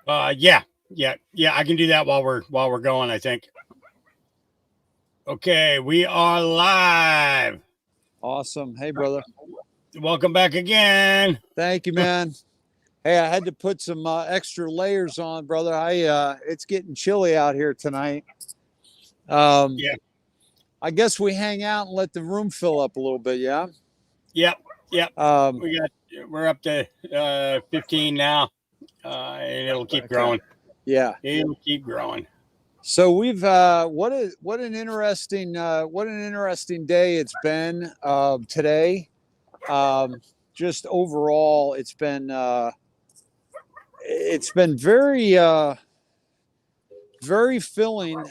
Yeah. I can do that while we're going. I think. Okay, we are live. Awesome. Hey, brother. Welcome back again. Thank you, man. Hey, I had to put some extra layers on, brother. It's getting chilly out here tonight. Um, Yeah. I guess we hang out and let the room fill up a little bit. Yeah. Yep. Yep. Um, We're up to 15 now, and it'll keep okay. growing. Yeah. It'll keep growing. So we've what an interesting day it's been today. Just overall, it's been very filling,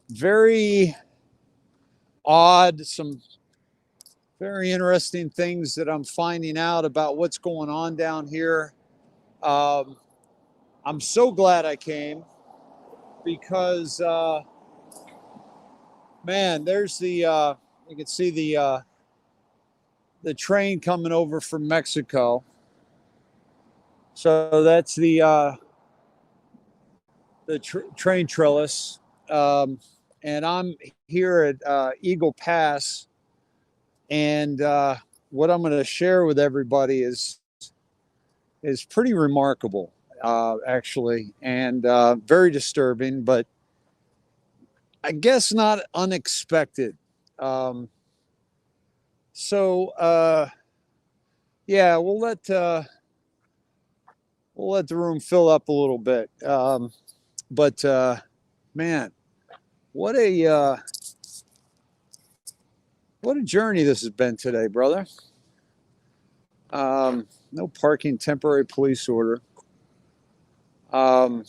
very odd, some very interesting things that I'm finding out about what's going on down here. Um, I'm so glad I came because, man, there's you can see the train coming over from Mexico. So that's the train trellis. And I'm here at Eagle Pass. And what I'm going to share with everybody is pretty remarkable, actually, and very disturbing, but I guess not unexpected. Um, so yeah, we'll let the room fill up a little bit. But man, what what a journey this has been today, brother. No parking, temporary police order. Um,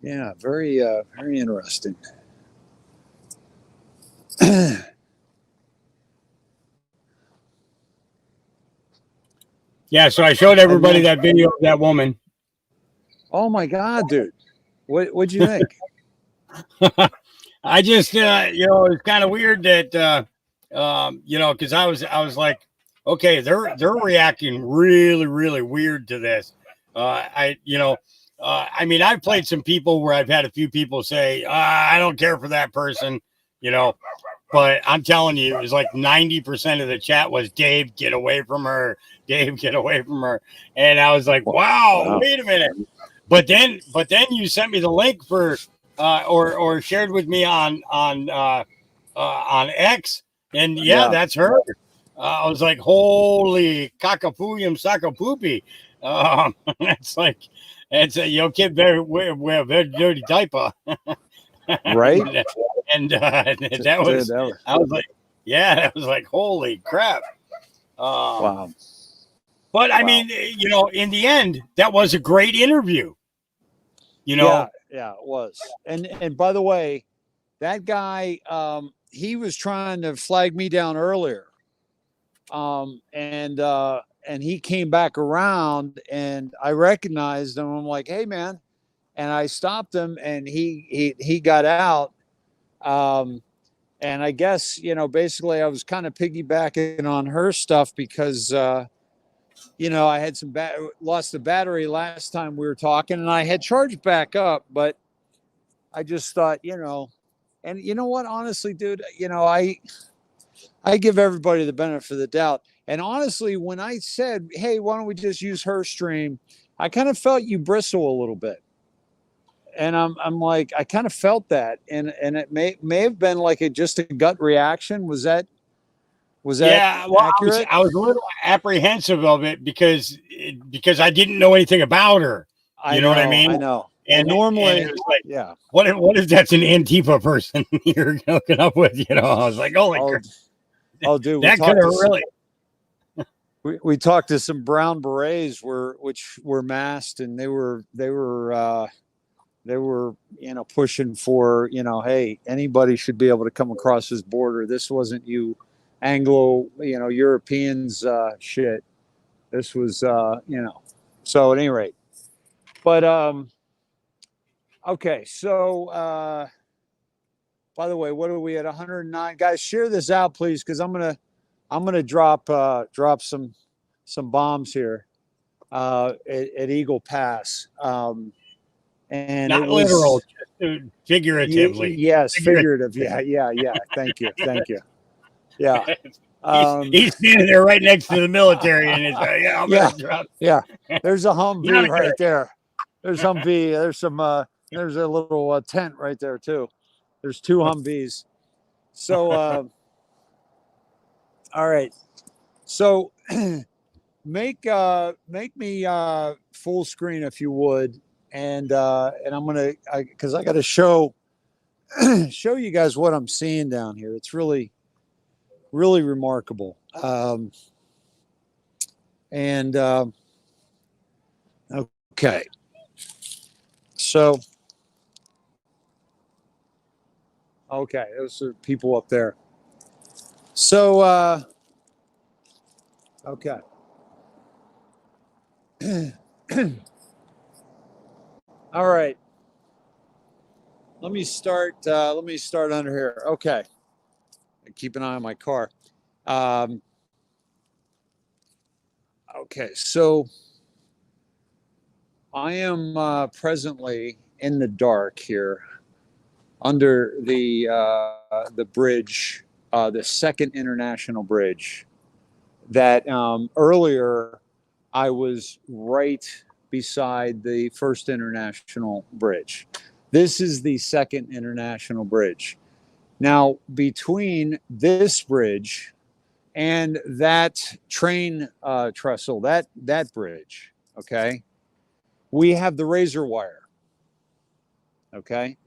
yeah, very interesting. Yeah. So I showed And everybody then, that video of that woman. oh my God, dude, what'd you think? I just, it's kind of weird that, because I was like, okay, they're reacting really, really weird to this. I mean, I've played some people where I've had a few people say, I don't care for that person, you know, but I'm telling you, it was like 90% of the chat was Dave, get away from her, Dave, get away from her, and I was like, wow, Wow. wait a minute. But then you sent me the link for or shared with me on X, and yeah, Yeah. that's her. I was like, holy cockapooyum sakapoopy. It's like it's a yo kid wear a very dirty diaper, Right. and that Dude, was I was like, yeah, that was like holy crap. Um, wow. but I Wow. mean, in the end, that was a great interview. You Yeah, know, yeah, it was. And by the way, that guy, he was trying to flag me down earlier. And he came back around and I recognized him. I'm like, hey man. And I stopped him and he got out. Um, and I guess, basically I was kind of piggybacking on her stuff because I had lost the battery last time we were talking and I had charged back up, but I just thought, and you know what, honestly, dude, I give everybody the benefit of the doubt. And honestly, when I said, hey, why don't we just use her stream, I kind of felt you bristle a little bit. And I'm like, I kind of felt that. And it may have been like just a gut reaction. Was that yeah, well, accurate? I was a little apprehensive of it because I didn't know anything about her. I You know what I know, mean? I know. And And it normally, was like, yeah. what if that's an Antifa person you're hooking up with? I was like, holy Oh, crap, oh, dude, that could have really. we talked to some brown berets which were masked and they were pushing for hey, anybody should be able to come across this border. This wasn't you Anglo Europeans shit. This was so at any rate. But okay, so by the way, what are we at? 109 guys. Share this out please, because I'm gonna drop bombs here at Eagle Pass. And it Not literal, was, just figuratively. yes, figurative. Yeah. Thank you. Yeah. He's standing there right next to the military, and he's like, "Yeah, I'm Yeah, gonna drop." yeah. There's a Not Humvee a right there. There's Humvee. There's some. There's a little tent right there too. There's two Humvees. So, all right. So, make me full screen if you would, and I'm gonna because I got to show you guys what I'm seeing down here. It's really remarkable. And okay, so okay, those are people up there. So okay. All right. Let me start under here. Okay. Keep an eye on my car. Okay, so I am presently in the dark here under the bridge, the Second International Bridge. That earlier I was right beside the First International Bridge. This is the Second International Bridge. Now, between this bridge and that train trestle, that bridge, okay, we have the razor wire. Okay.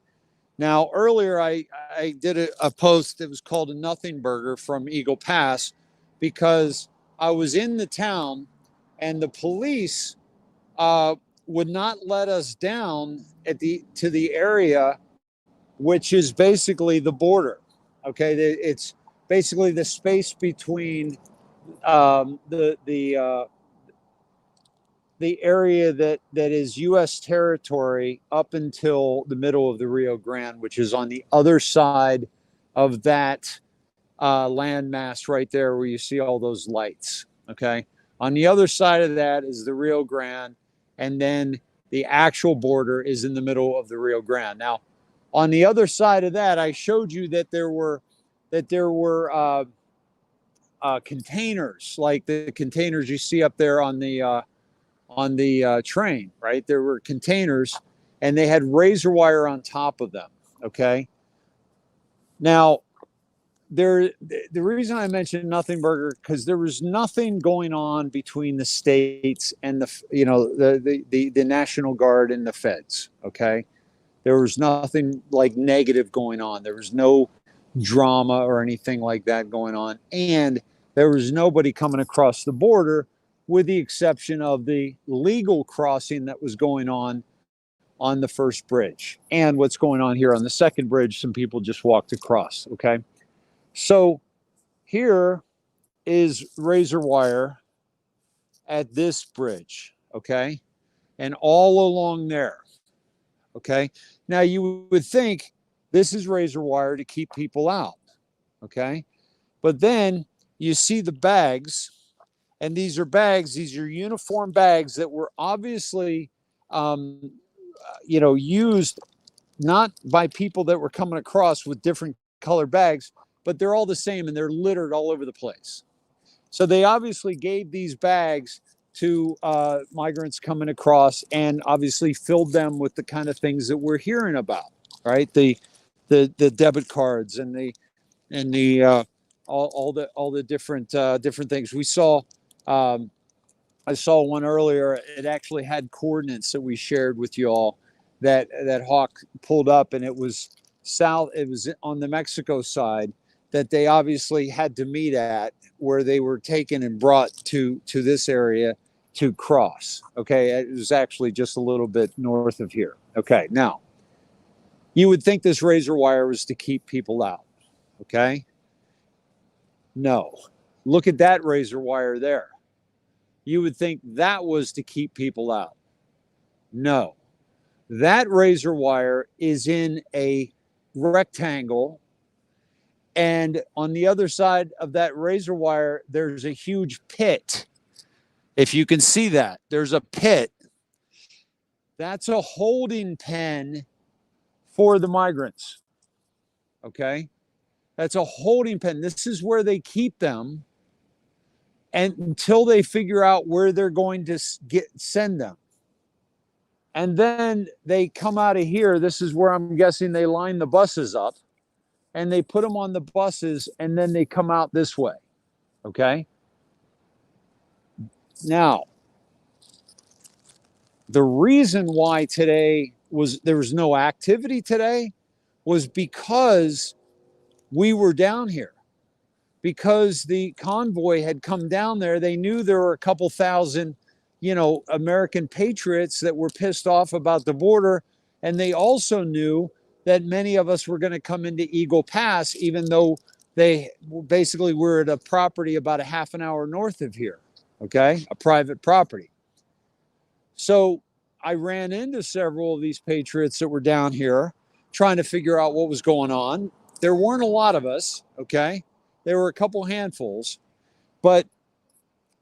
Now, earlier I did a post that was called a Nothing Burger from Eagle Pass because I was in the town and the police would not let us down to the area, which is basically the border. Okay, it's basically the space between the area that is U.S. territory up until the middle of the Rio Grande, which is on the other side of that landmass right there where you see all those lights. Okay, on the other side of that is the Rio Grande, and then the actual border is in the middle of the Rio Grande. Now, on the other side of that, I showed you that there were containers, like the containers you see up there on the train, right? There were containers and they had razor wire on top of them. Okay. Now, the reason I mentioned Nothing Burger, because there was nothing going on between the states and the National Guard and the feds. Okay. There was nothing like negative going on. There was no drama or anything like that going on. And there was nobody coming across the border, with the exception of the legal crossing that was going on the first bridge. And what's going on here on the second bridge, some people just walked across. Okay. So here is razor wire at this bridge. Okay. And all along there. Okay. Now you would think this is razor wire to keep people out. Okay. But then you see the bags, and these are uniform bags that were obviously, used not by people that were coming across with different colored bags, but they're all the same and they're littered all over the place. So they obviously gave these bags to migrants coming across, and obviously filled them with the kind of things that we're hearing about, right? The debit cards and all the different things we saw. I saw one earlier. It actually had coordinates that we shared with you all. That Hawk pulled up, and it was south. It was on the Mexico side that they obviously had to meet at, where they were taken and brought to this area to cross. Okay, it was actually just a little bit north of here. Okay, now you would think this razor wire was to keep people out. Okay, no, look at that razor wire there. You would think that was to keep people out. No, that razor wire is in a rectangle, and on the other side of that razor wire, there's a huge pit. If you can see that, there's a pit. That's a holding pen for the migrants. Okay? That's a holding pen. This is where they keep them, and until they figure out where they're going to send them. And then they come out of here. This is where I'm guessing they line the buses up, and they put them on the buses, and then they come out this way. Okay? Now, the reason why there was no activity today was because we were down here. Because the convoy had come down there, they knew there were a couple thousand, American patriots that were pissed off about the border. And they also knew that many of us were going to come into Eagle Pass, even though they basically were at a property about a half an hour north of here. Okay, a private property. So I ran into several of these patriots that were down here trying to figure out what was going on. There weren't a lot of us, okay? There were a couple handfuls, but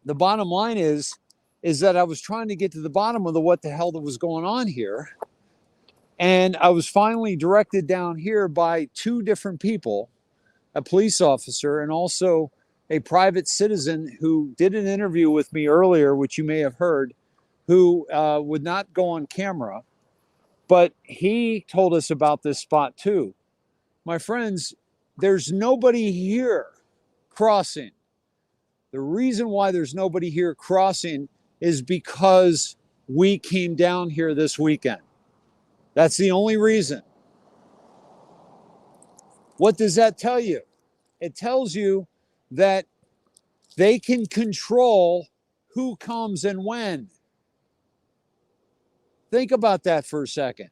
the bottom line is that I was trying to get to the bottom of what the hell that was going on here. And I was finally directed down here by two different people, a police officer and also a private citizen who did an interview with me earlier, which you may have heard, who would not go on camera, but he told us about this spot too. My friends, there's nobody here crossing. The reason why there's nobody here crossing is because we came down here this weekend. That's the only reason. What does that tell you? It tells you that they can control who comes and when. Think about that for a second.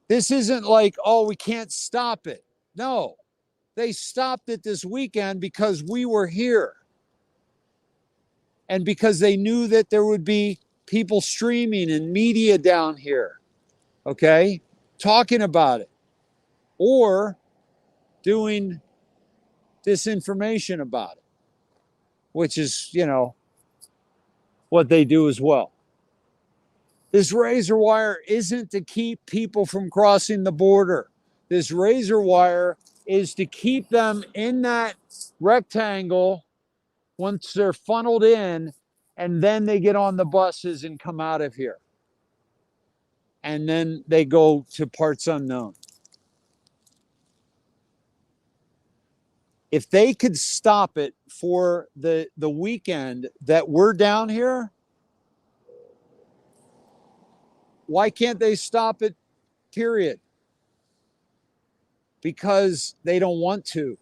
This isn't like, oh, we can't stop it. No, they stopped it this weekend because we were here. And because they knew that there would be people streaming and media down here, okay, talking about it or doing disinformation about it, which is, what they do as well. This razor wire isn't to keep people from crossing the border. This razor wire is to keep them in that rectangle once they're funneled in, and then they get on the buses and come out of here. And then they go to parts unknown. If they could stop it for the weekend that we're down here, why can't they stop it, period? Because they don't want to.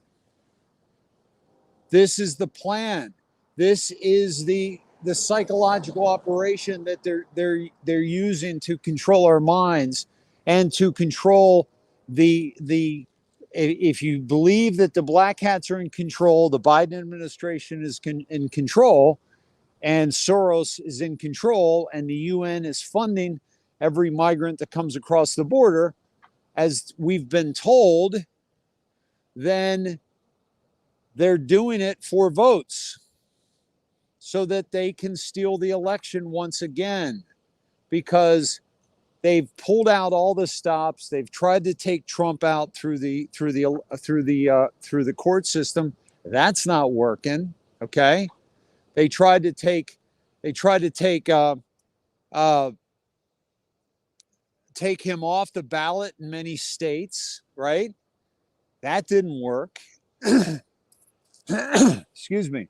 This is the plan. This is the psychological operation that they're using to control our minds and to control the if you believe that the black hats are in control, the Biden administration is in control, and Soros is in control, and the UN is funding every migrant that comes across the border, as we've been told, then they're doing it for votes so that they can steal the election once again, because they've pulled out all the stops. They've tried to take Trump out through the court system. That's not working. Okay, they tried to take him off the ballot in many states. Right, that didn't work. Excuse me.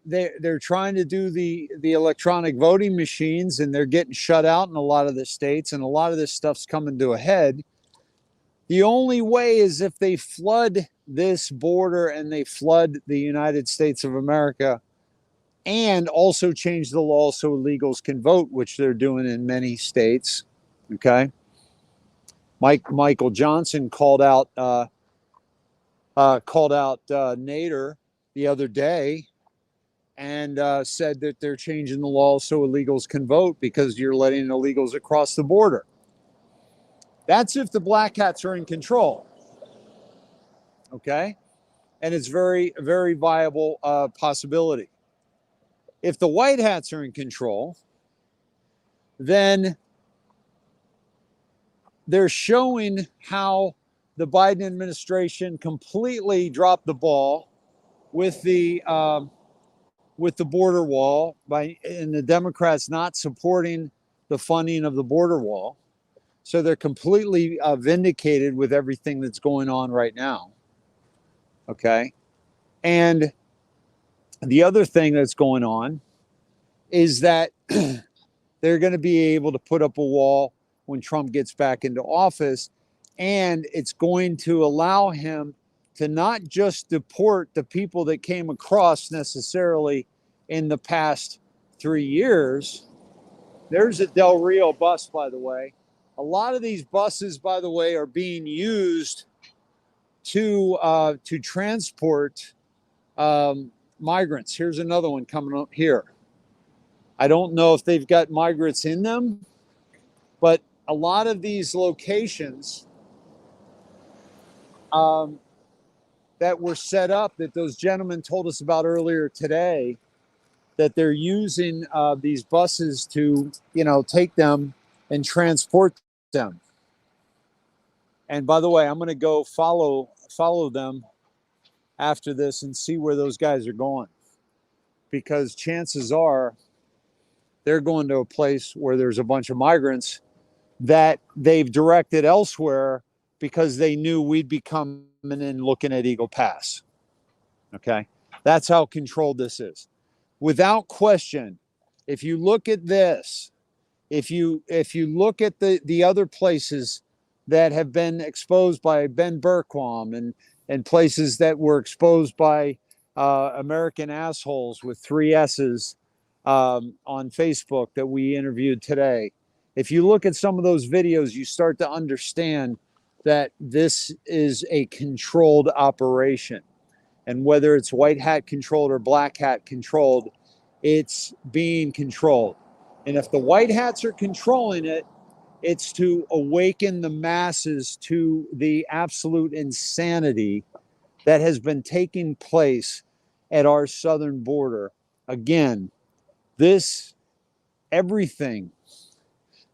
They're trying to do the electronic voting machines, and they're getting shut out in a lot of the states, and a lot of this stuff's coming to a head. The only way is if they flood this border and they flood the United States of America, and also change the law so illegals can vote, which they're doing in many states. Okay. Michael Johnson called out Nader the other day and said that they're changing the law so illegals can vote because you're letting illegals across the border. That's if the black hats are in control. Okay? and it's very, very viable possibility. If the white hats are in control, then they're showing how the Biden administration completely dropped the ball with the border wall and the Democrats not supporting the funding of the border wall. So they're completely vindicated with everything that's going on right now. Okay. And the other thing that's going on is that they're going to be able to put up a wall when Trump gets back into office. And it's going to allow him to not just deport the people that came across necessarily in the past 3 years. There's a Del Rio bus, by the way. A lot of these buses, by the way, are being used to transport migrants. Here's another one coming up here. I don't know if they've got migrants in them, but a lot of these locations that were set up that those gentlemen told us about earlier today, that they're using these buses to, take them and transport them. And by the way, I'm going to go follow them after this and see where those guys are going, because chances are they're going to a place where there's a bunch of migrants that they've directed elsewhere because they knew we'd be coming in looking at Eagle Pass. Okay, that's how controlled this is. Without question, if you look at this, if you look at the other places that have been exposed by Ben Berquam and places that were exposed by American assholes with 3 S's on Facebook that we interviewed today, if you look at some of those videos, you start to understand that this is a controlled operation. And whether it's white hat controlled or black hat controlled, it's being controlled. And if the white hats are controlling it, it's to awaken the masses to the absolute insanity that has been taking place at our southern border. Again, everything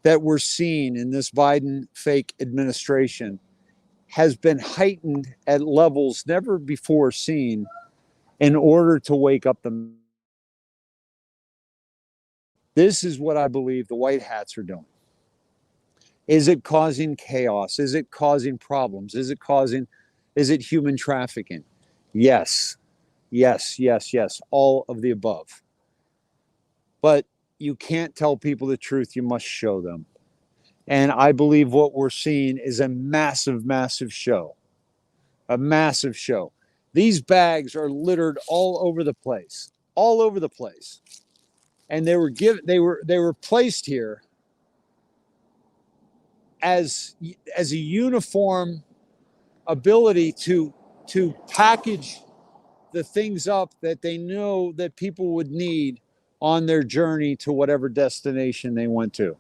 that we're seeing in this Biden fake administration has been heightened at levels never before seen in order to wake up the. This is what I believe the white hats are doing. Is it causing chaos? Is it causing problems? Is it human trafficking? Yes, yes, yes, yes, all of the above. But you can't tell people the truth, you must show them. And I believe what we're seeing is a massive, massive show. A massive show. These bags are littered all over the place. All over the place. And they were placed here as a uniform ability to package the things up that they know that people would need on their journey to whatever destination they went to.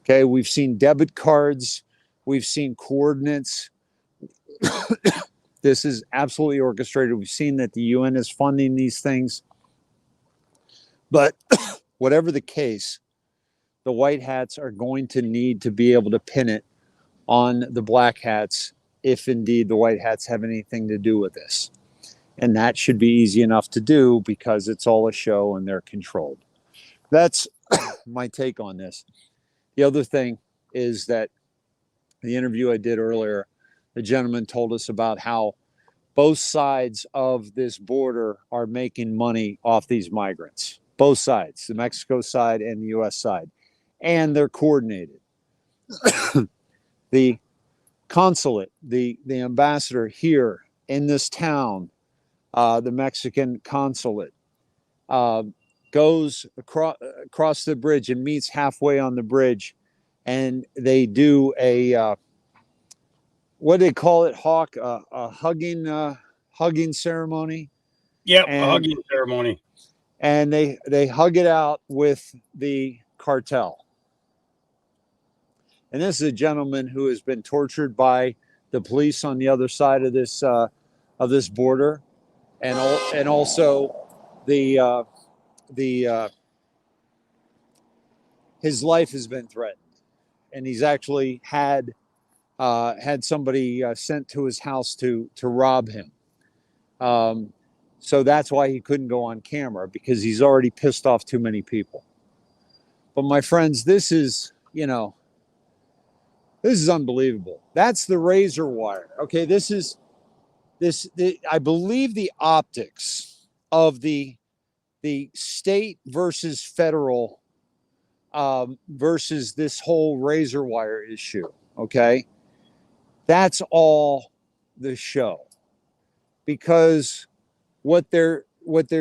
Okay, we've seen debit cards, we've seen coordinates. This is absolutely orchestrated. We've seen that the UN is funding these things. But whatever the case, the white hats are going to need to be able to pin it on the black hats if indeed the white hats have anything to do with this. And that should be easy enough to do because it's all a show and they're controlled. That's my take on this. The other thing is that the interview I did earlier, the gentleman told us about how both sides of this border are making money off these migrants. Both sides, the Mexico side and the US side. And they're coordinated. The consulate, the ambassador here in this town, the Mexican consulate, goes across the bridge and meets halfway on the bridge, and they do a what do they call it, Hawk? A hugging ceremony. Yep, a hugging ceremony. And they hug it out with the cartel. And this is a gentleman who has been tortured by the police on the other side of this of this border, and also the his life has been threatened, and he's actually had somebody sent to his house to rob him. So that's why he couldn't go on camera, because he's already pissed off too many people. But my friends, this is unbelievable. That's the razor wire. Okay, I believe the optics of the state versus federal versus this whole razor wire issue. Okay, that's all the show, because what they're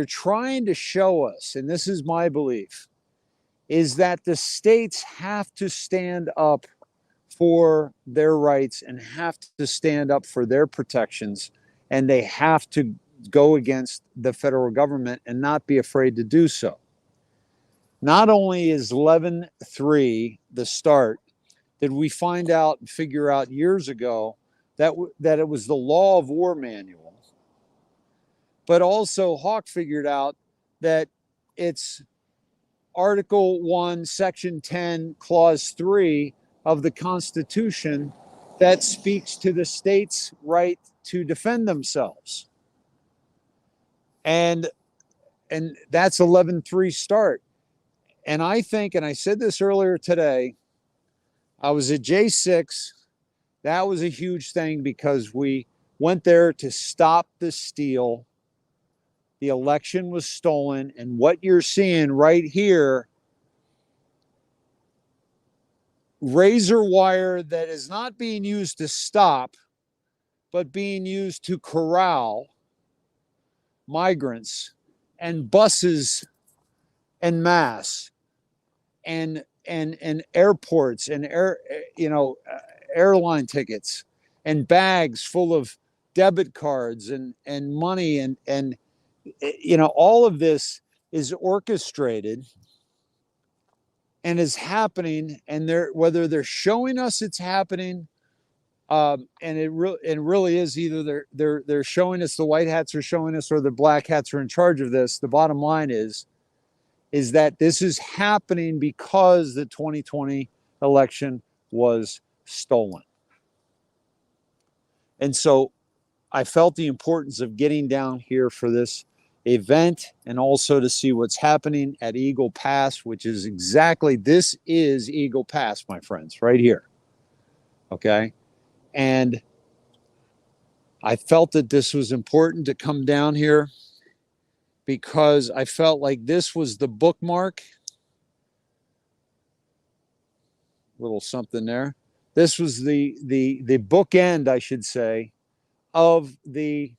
trying to show us, and this is my belief, is that the states have to stand up for their rights and have to stand up for their protections, and they have to go against the federal government and not be afraid to do so. Not only is 11.3 the start, did we find out and figure out years ago that it was the law of war manual, but also Hawk figured out that it's Article 1, Section 10, Clause 3 of the Constitution that speaks to the state's right to defend themselves. And that's 11.3 start. And I think, and I said this earlier today, I was at J6. That was a huge thing because we went there to stop the steal. The election was stolen. And what you're seeing right here, razor wire that is not being used to stop, but being used to corral migrants and buses en masse and airports and airline tickets and bags full of debit cards and money and all of this is orchestrated and is happening, and whether they're showing us it's happening, and it really is either they're showing us, the white hats are showing us, or the black hats are in charge of this. The bottom line is that this is happening because the 2020 election was stolen. And so I felt the importance of getting down here for this event, and also to see what's happening at Eagle Pass, which is this is Eagle Pass, my friends, right here. Okay. And I felt that this was important to come down here because I felt like this was the bookmark. Little something there. This was the bookend, I should say, of the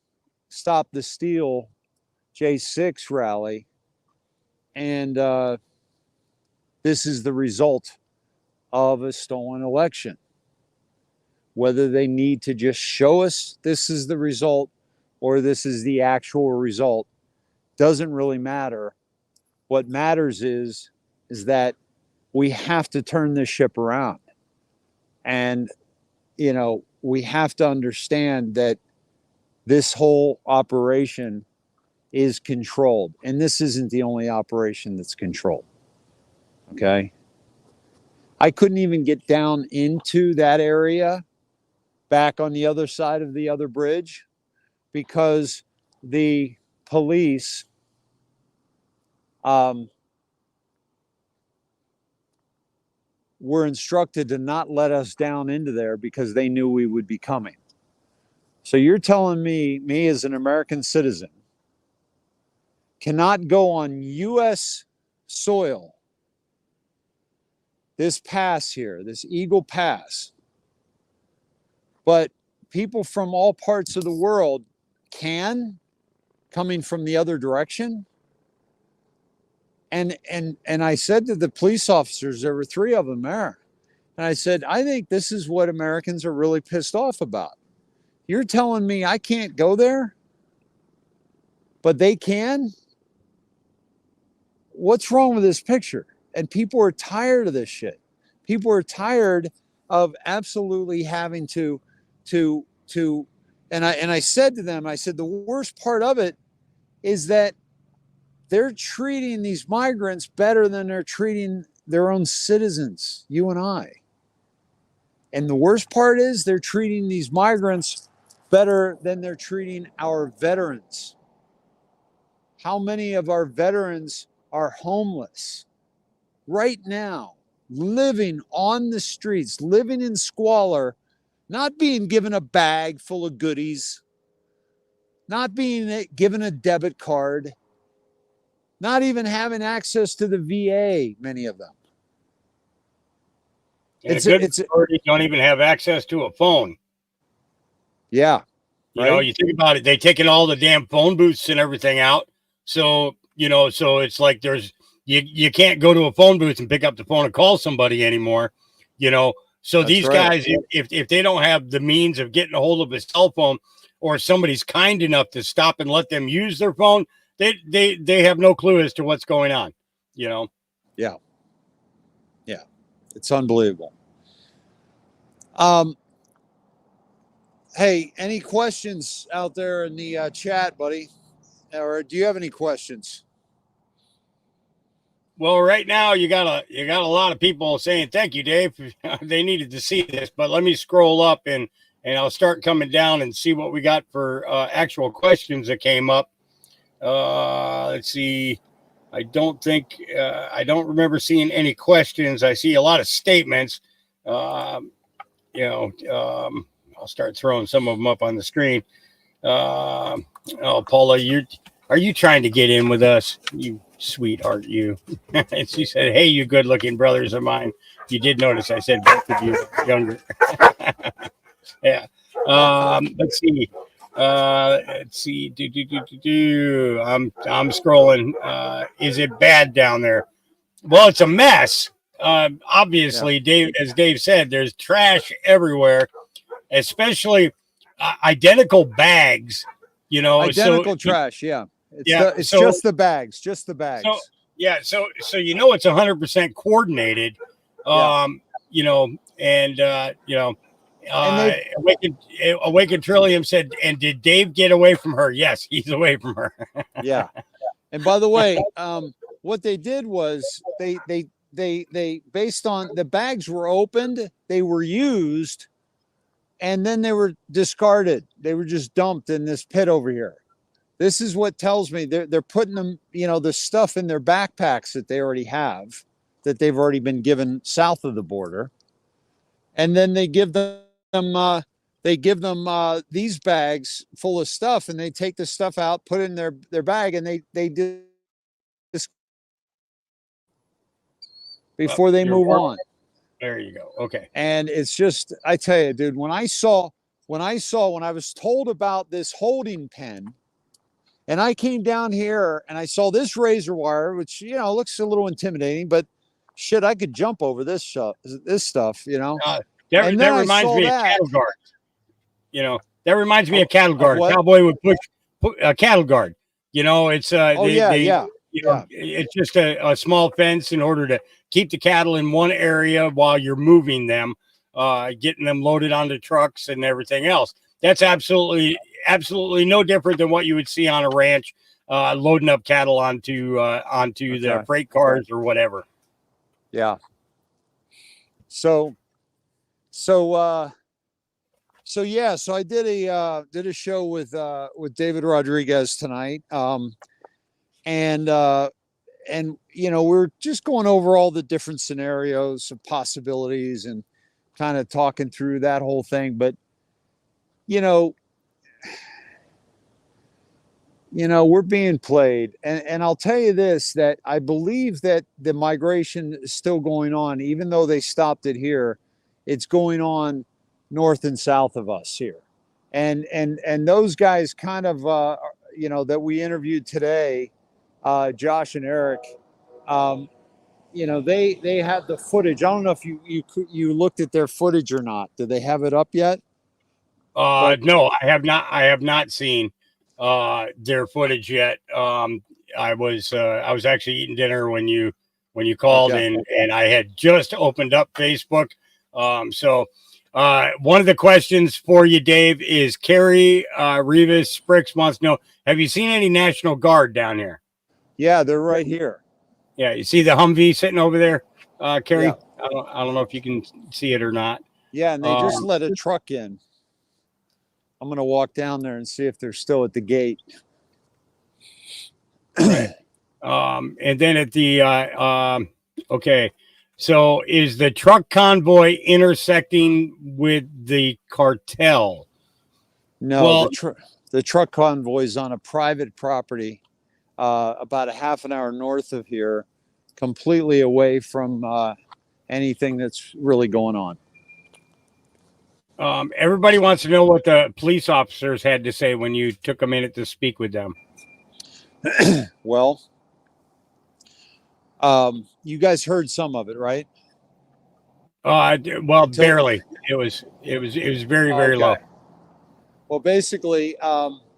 Stop the Steal J6 rally. And this is the result of a stolen election. Whether they need to just show us this is the result or this is the actual result doesn't really matter. What matters is that we have to turn this ship around. And, we have to understand that this whole operation is controlled. And this isn't the only operation that's controlled. Okay. I couldn't even get down into that area back on the other side of the other bridge because the police were instructed to not let us down into there because they knew we would be coming. So you're telling me as an American citizen, cannot go on U.S. soil, this pass here, this Eagle Pass, but people from all parts of the world can, coming from the other direction? And I said to the police officers, there were 3 of them there, and I said, I think this is what Americans are really pissed off about. You're telling me I can't go there, but they can? What's wrong with this picture? And people are tired of this shit. People are tired of absolutely having to And I said to them, I said, the worst part of it is that they're treating these migrants better than they're treating their own citizens, you and I. And the worst part is they're treating these migrants better than they're treating our veterans. How many of our veterans are homeless right now, living on the streets, living in squalor, not being given a bag full of goodies, not being given a debit card, not even having access to the VA, many of them. And the good majority don't even have access to a phone. Yeah. You know, you think about it, they taking all the damn phone booths and everything out. So, you know, so it's like you can't go to a phone booth and pick up the phone and call somebody anymore, you know. So That's these guys, if they don't have the means of getting a hold of a cell phone, or somebody's kind enough to stop and let them use their phone, they have no clue as to what's going on, you know. Yeah. Yeah. It's unbelievable. Hey, any questions out there in the chat, buddy? Or do you have any questions? Well, right now you got a lot of people saying thank you, Dave. They needed to see this, but let me scroll up and I'll start coming down and see what we got for actual questions that came up. Let's see. I don't remember seeing any questions. I see a lot of statements. I'll start throwing some of them up on the screen. Oh, Paula, are you trying to get in with us? You sweetheart, you. And she said, hey, you good looking brothers of mine. You did notice I said both of you younger. Yeah. Let's see. I'm scrolling. Is it bad down there? Well, it's a mess. Obviously, Dave, as Dave said, there's trash everywhere, especially identical bags. You know, identical trash. Yeah, it's just the bags, So you know it's 100% coordinated. You know, and Awakened Trillium said, and did Dave get away from her? Yes, he's away from her. Yeah. And by the way, what they did was they based on the bags were opened, they were used, and then they were discarded. They were just dumped in this pit over here. This is what tells me they're putting them, you know, the stuff in their backpacks that they already have, that they've already been given south of the border, and then they give them these bags full of stuff, and they take the stuff out, put it in their bag, and they do this before they move on. There you go. Okay. And it's just, I tell you, dude, when I was told about this holding pen, and I came down here and I saw this razor wire, which, you know, looks a little intimidating, but shit, I could jump over this stuff, you know. That reminds me of cattle guard. You know, that reminds me of cattle guard. A cowboy would push a cattle guard. You know, it's it's just a small fence in order to keep the cattle in one area while you're moving them, getting them loaded onto trucks and everything else. That's absolutely no different than what you would see on a ranch, loading up cattle onto the freight cars or whatever. Yeah. So I did a show with David Rodriguez tonight, and you know, we're just going over all the different scenarios of possibilities and kind of talking through that whole thing. But you know, we're being played, and I'll tell you this, that I believe that the migration is still going on, even though they stopped it here. It's going on north and south of us here, and those guys kind of you know, that we interviewed today, Josh and Eric, you know, they have the footage. I don't know if you looked at their footage or not. Do they have it up yet? No, I have not seen their footage yet. I was actually eating dinner when you called, and I had just opened up Facebook. So One of the questions for you, Dave, is Carrie Rivas Spricks wants to know: have you seen any National Guard down here? Yeah, they're right here. Yeah, you see the Humvee sitting over there, Yeah. Carrie? I don't know if you can see it or not. Yeah, and they just let a truck in. I'm going to walk down there and see if they're still at the gate. Right. And then at the okay, so is the truck convoy intersecting with the cartel? No, Well, the truck convoy is on a private property, about a half an hour north of here, completely away from anything that's really going on. everybody wants to know what the police officers had to say when you took a minute to speak with them. Well, you guys heard some of it, right? Well, barely. It was very, very Okay. low. Well, basically,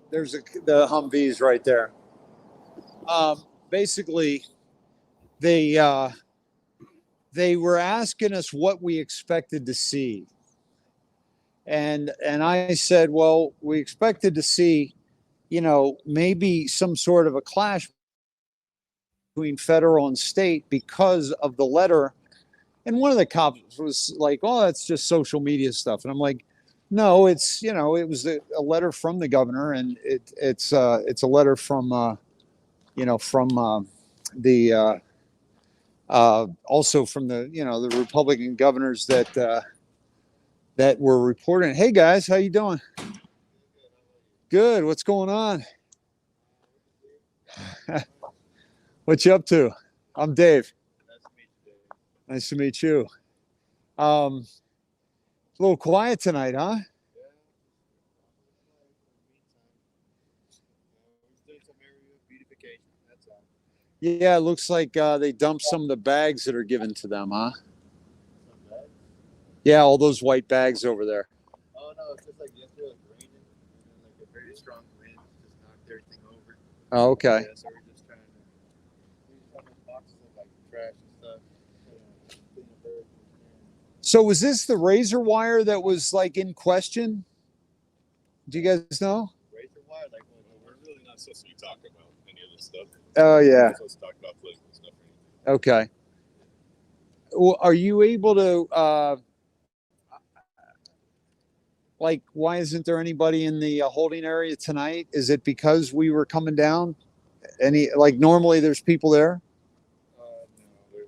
there's the Humvees right there. Basically, they were asking us what we expected to see, and I said, well, we expected to see, maybe some sort of a clash between federal and state because of the letter. And one of the cops was like, "Oh, that's just social media stuff," and I'm like, "No, it's it was a letter from the governor, and it's a letter from from the also from the the Republican governors that were reporting. Hey guys, how you doing? Good. What's going on? What you up to? I'm Dave. Nice to meet you. A little quiet tonight, huh? Yeah, it looks like they dumped some of the bags that are given to them, huh? Yeah, all those white bags over there. Oh no, it's just like yesterday was raining and then like a very strong wind just knocked everything over. Oh, okay. Yeah, so we're just trying to boxes of like trash and stuff. Clean up everything. So was this the razor wire that was like in question? Do you guys know? Razor wire, like we're really not supposed to be talking about any of this stuff. Oh yeah. We're not supposed to talk about political stuff or anything. Okay. Well, are you able to like why isn't there anybody in the holding area tonight? Is it because we were coming down? Any like normally there's people there? No, we're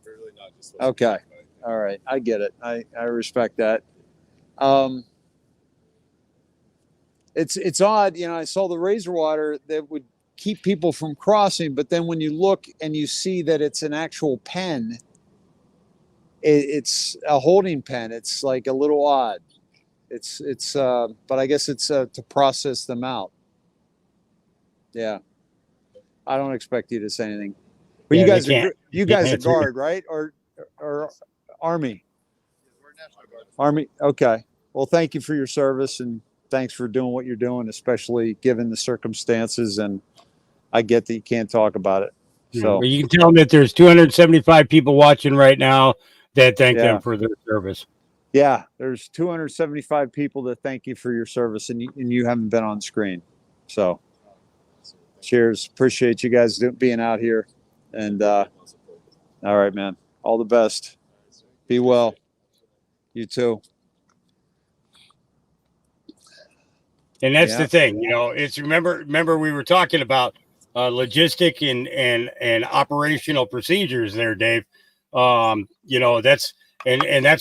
really not just supposed Okay. to talk about anything. All right, I get it. I respect that. It's odd, I saw the razor wire that would keep people from crossing, but then when you look and you see that it's an actual pen, it's a holding pen. It's like a little odd. It's but I guess it's to process them out. Yeah, I don't expect you to say anything. But Yeah, you they guys can't. are you Can't guys are answer you. guard, right? Or Army? We're National Guard. Army. Okay. Well, thank you for your service and thanks for doing what you're doing, especially given the circumstances. And I get that you can't talk about it. So But you can tell them that there's 275 people watching right now that thank Yeah. them for their service. yeah, there's 275 people that thank you for your service, and you haven't been on screen. So cheers. Appreciate you guys being out here. And all right, man. All the best. Be well. You too. And that's Yeah. the thing, it's remember we were talking about logistic and operational procedures there, Dave. That's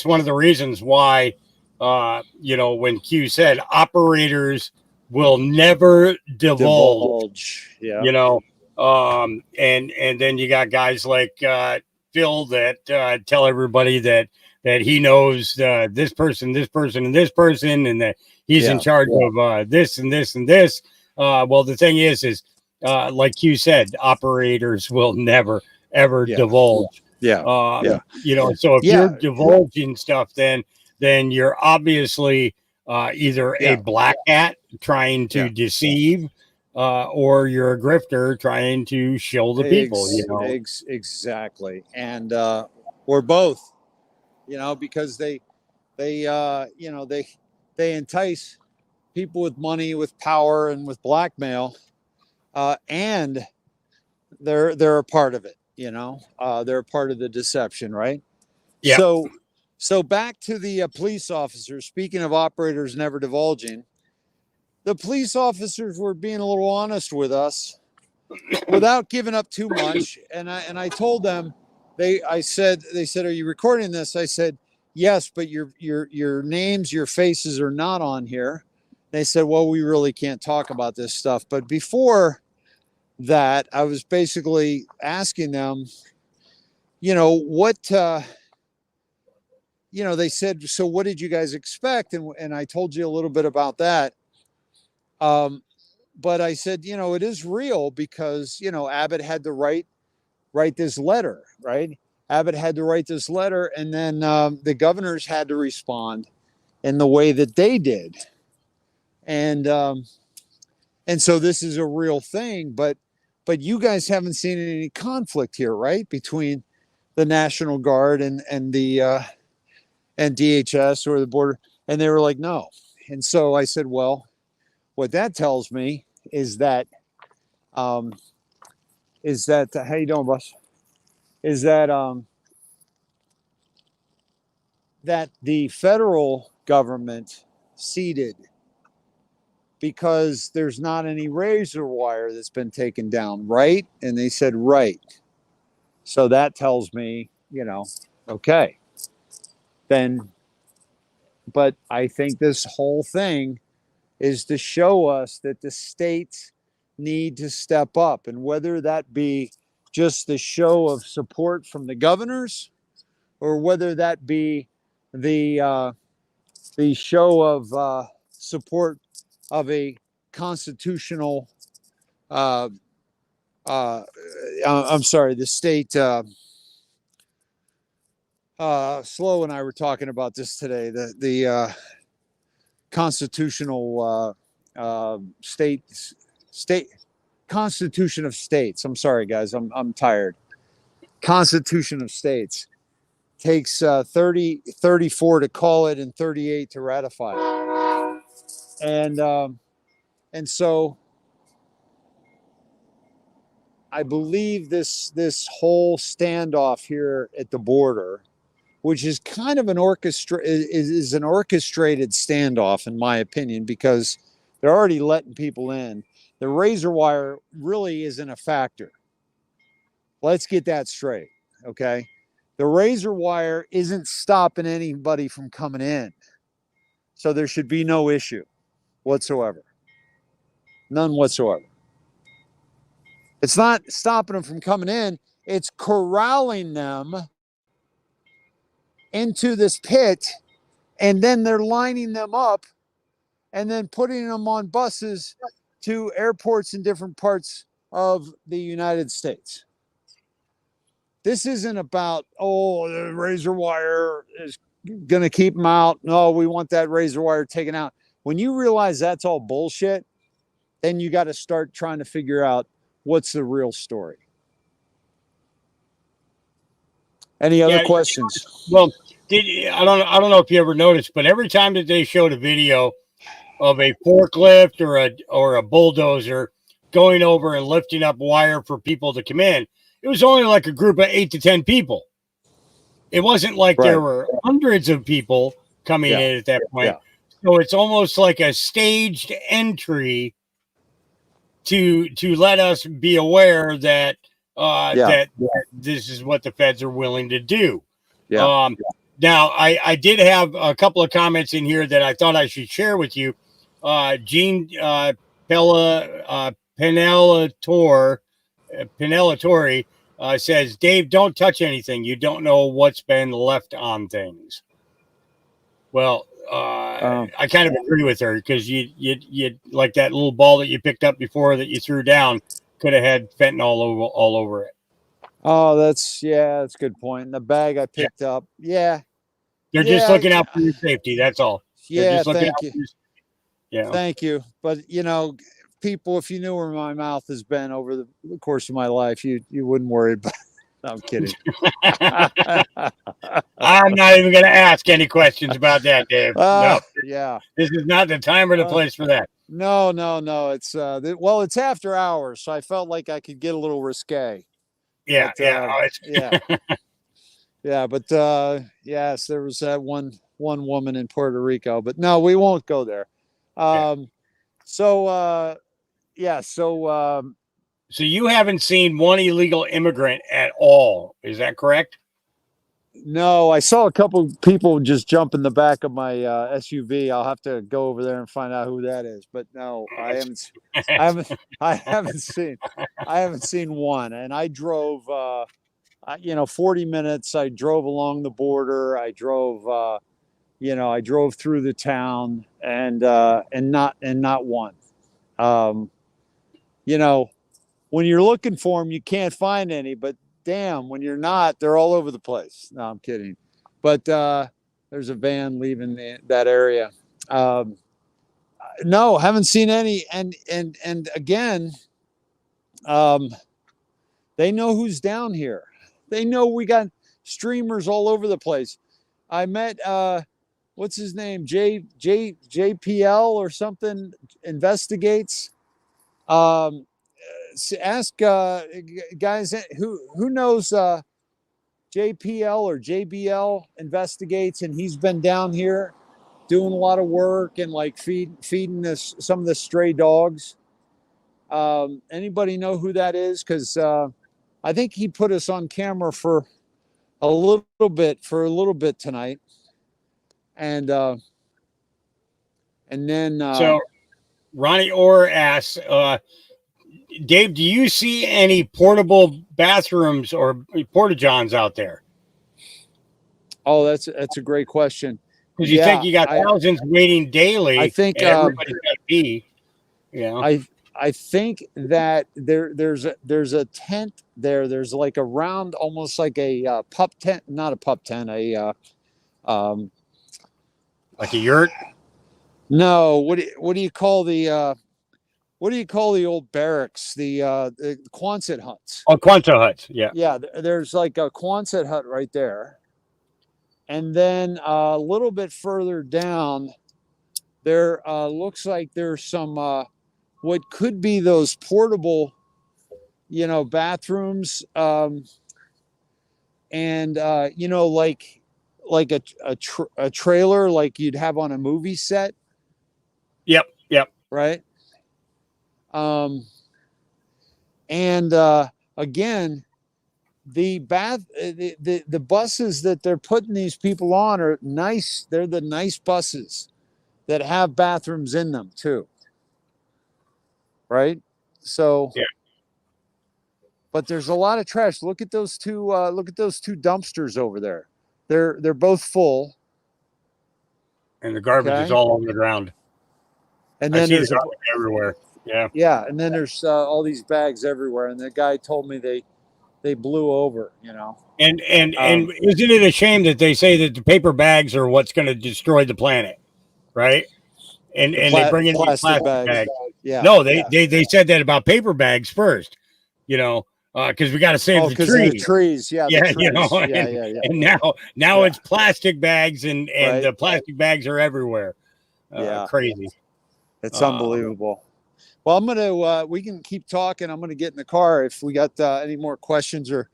one of the reasons why when Q said operators will never divulge. Yeah. And then you got guys like Phil that tell everybody that he knows this person, and this person, and that he's in charge of this and this and this. Well, the thing is like you said, operators will never ever divulge. Yeah. So if you're divulging stuff, then you're obviously either a black hat trying to deceive, or you're a grifter trying to shill the people. Exactly. And or both, because They they entice people with money, with power, and with blackmail, and they're a part of it. They're a part of the deception, right? Yeah. So back to the police officers. Speaking of operators never divulging, the police officers were being a little honest with us without giving up too much. And I told them, they said, "Are you recording this?" I said, "Yes, but your names, your faces are not on here." They said, "Well, we really can't talk about this stuff." But before that, I was basically asking them, what they said, "So what did you guys expect?" And I told you a little bit about that. But I said, it is real because, Abbott had to write this letter, right? Abbott had to write this letter, and then the governors had to respond in the way that they did. And so this is a real thing, but you guys haven't seen any conflict here, right? Between the National Guard and the and DHS or the border. And they were like, no. And so I said, well, what that tells me is that how you doing, boss? Is that that the federal government ceded because there's not any razor wire that's been taken down, right? And they said, right. So that tells me, okay, then, but I think this whole thing is to show us that the states need to step up, and whether that be just the show of support from the governors, or whether that be the show of support of a constitutional I'm sorry, the state Slow and I were talking about this today, the constitutional state Constitution of States. I'm sorry, guys, I'm tired. Constitution of States takes 34 to call it and 38 to ratify it. And so I believe this whole standoff here at the border, which is kind of an is an orchestrated standoff, in my opinion, because they're already letting people in. The razor wire really isn't a factor. Let's get that straight, okay? The razor wire isn't stopping anybody from coming in. So there should be no issue whatsoever. None whatsoever. It's not stopping them from coming in. It's corralling them into this pit, and then they're lining them up and then putting them on buses to airports in different parts of the United States. This isn't about, the razor wire is going to keep them out. No, we want that razor wire taken out. When you realize that's all bullshit, then you got to start trying to figure out what's the real story. Any other questions? Well, I don't know if you ever noticed, but every time that they showed a video of a forklift or a bulldozer going over and lifting up wire for people to come in, it was only like a group of 8 to 10 people. It wasn't like there were hundreds of people coming in at that point. So it's almost like a staged entry to let us be aware that that this is what the feds are willing to do. Now, I did have a couple of comments in here that I thought I should share with you. Gene Penellatori says, Dave, don't touch anything. You don't know what's been left on things. Well, I kind of agree with her, because you like that little ball that you picked up before that you threw down could have had fentanyl all over it. Oh, that's a good point. And the bag I picked up, they're just looking out for your safety. That's all. Yeah, thank you. Yeah, thank you. But people, if you knew where my mouth has been over the course of my life, you wouldn't worry about I'm kidding. I'm not even going to ask any questions about that, Dave. No, Yeah. this is not the time or the place for that. No. It's well, it's after hours, so I felt like I could get a little risque. Yeah, But, yeah, yeah, yeah. But yes, there was that one woman in Puerto Rico, but no, we won't go there. Yeah. So yeah, so So you haven't seen one illegal immigrant at all, is that correct? no, I saw a couple people just jump in the back of my SUV. I'll have to go over there and find out who that is. But no, I haven't. I haven't seen. I haven't seen one. And I drove. 40 minutes. I drove along the border. I drove. I drove through the town, and not one. Um, when you're looking for them, you can't find any. But damn, when you're not, they're all over the place. No, I'm kidding. But there's a van leaving that area. Um, no, haven't seen any. And again, um, they know who's down here. They know we got streamers all over the place. I met what's his name, JPL or something. Investigates. Ask guys who knows JPL or JBL investigates, and he's been down here doing a lot of work and like feeding this some of the stray dogs. Anybody know who that is? Because I think he put us on camera for a little bit tonight, and then So Ronnie Orr asks, Dave, do you see any portable bathrooms or porta johns out there? oh, that's a great question. Because you think you got thousands waiting daily, I think and everybody's got to pee. I think that there's a tent there. There's like a round, almost like a pup tent, not a pup tent, like a yurt. No, what do you call the old barracks? The Quonset huts. Oh, Quonset huts. Yeah. Yeah, there's like a Quonset hut right there, and then a little bit further down, there looks like there's some what could be those portable, bathrooms, and like a trailer like you'd have on a movie set. Yep. Right. And again, the buses that they're putting these people on are nice. They're the nice buses that have bathrooms in them too. Right. So yeah. But there's a lot of trash. Look at those two dumpsters over there. They're both full. And the garbage is all on the ground. And then there's garbage everywhere. Yeah. Yeah, and then there's all these bags everywhere. And the guy told me they blew over. And isn't it a shame that they say that the paper bags are what's going to destroy the planet, right? And they bring in plastic bags. Yeah. No, they said that about paper bags first, because we got to save the trees. The trees, yeah, yeah, trees. And now it's plastic bags, and the plastic bags are everywhere. Crazy. It's unbelievable. Well, we can keep talking. I'm gonna get in the car if we got any more questions or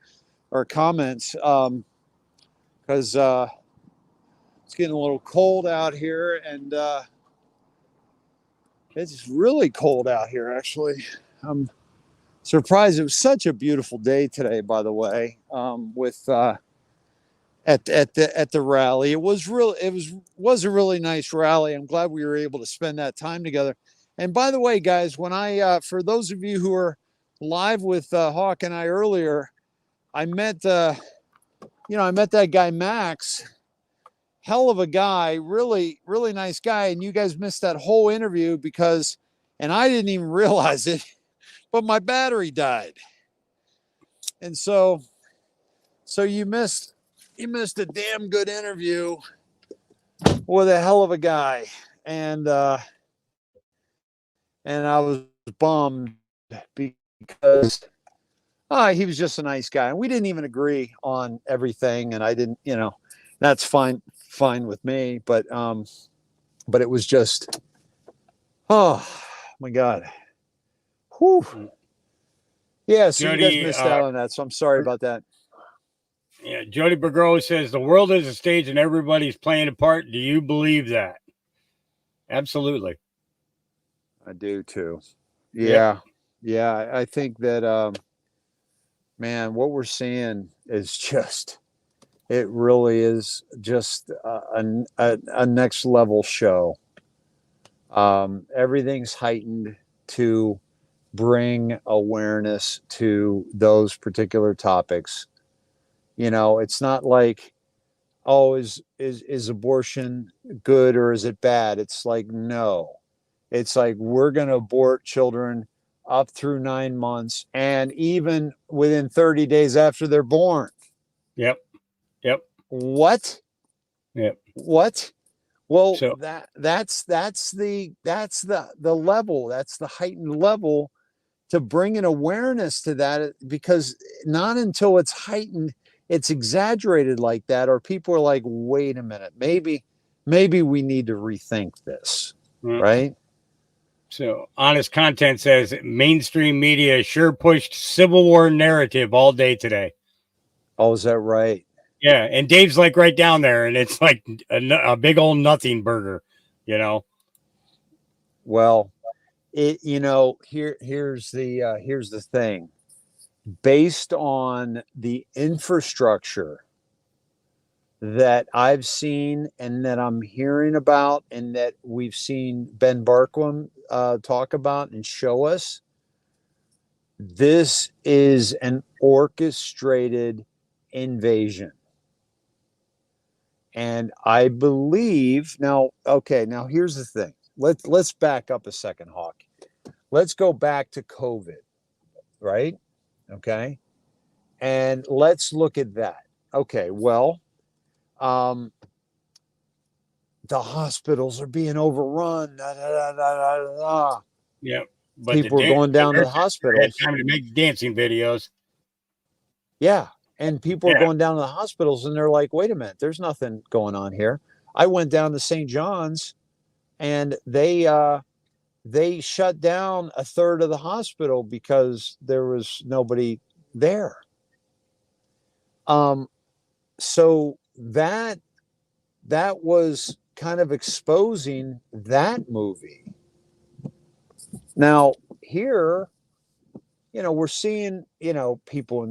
comments, because it's getting a little cold out here, and it's really cold out here. Actually, I'm surprised. It was such a beautiful day today, by the way. With at the rally, it was a really nice rally. I'm glad we were able to spend that time together. And by the way, guys, when for those of you who are live with Hawk and I earlier, I met that guy Max. Hell of a guy, really, really nice guy. And you guys missed that whole interview and I didn't even realize it, but my battery died. And so you missed a damn good interview with a hell of a guy. And I was bummed because He was just a nice guy, and we didn't even agree on everything, and I didn't, that's fine with me. But it was just, oh my God. Whew. Yeah, so you guys Jody, missed out on that, so I'm sorry about that. yeah, Jody Bergro says the world is a stage and everybody's playing a part. Do you believe that? Absolutely. I do too. Yep. Yeah. I think that, man, what we're seeing is just, it really is just a next level show. Everything's heightened to bring awareness to those particular topics. It's not like, oh, is abortion good or is it bad? It's like, no. It's like, we're going to abort children up through 9 months and even within 30 days after they're born. Yep. What? Yep. What? Well, So that's the level. That's the heightened level to bring an awareness to that, because not until it's heightened, it's exaggerated like that, or people are like, wait a minute, maybe we need to rethink this, right? So Honest Content says mainstream media sure pushed Civil War narrative all day today. Oh, is that right? Yeah, and Dave's like right down there, and it's like a big old nothing burger, Well, here's the thing. Based on the infrastructure that I've seen and that I'm hearing about and that we've seen Ben Barkwam talk about and show us, this is an orchestrated invasion. And I believe now, here's the thing. Let's back up a second, Hawk. Let's go back to COVID, right? Okay. And let's look at that. Okay, well, the hospitals are being overrun. Yeah, but People are going down to the had hospitals. time to make dancing videos. Yeah. And people are going down to the hospitals and they're like, wait a minute, there's nothing going on here. I went down to St. John's and they shut down a third of the hospital because there was nobody there. So that was kind of exposing that movie. Now here, we're seeing, people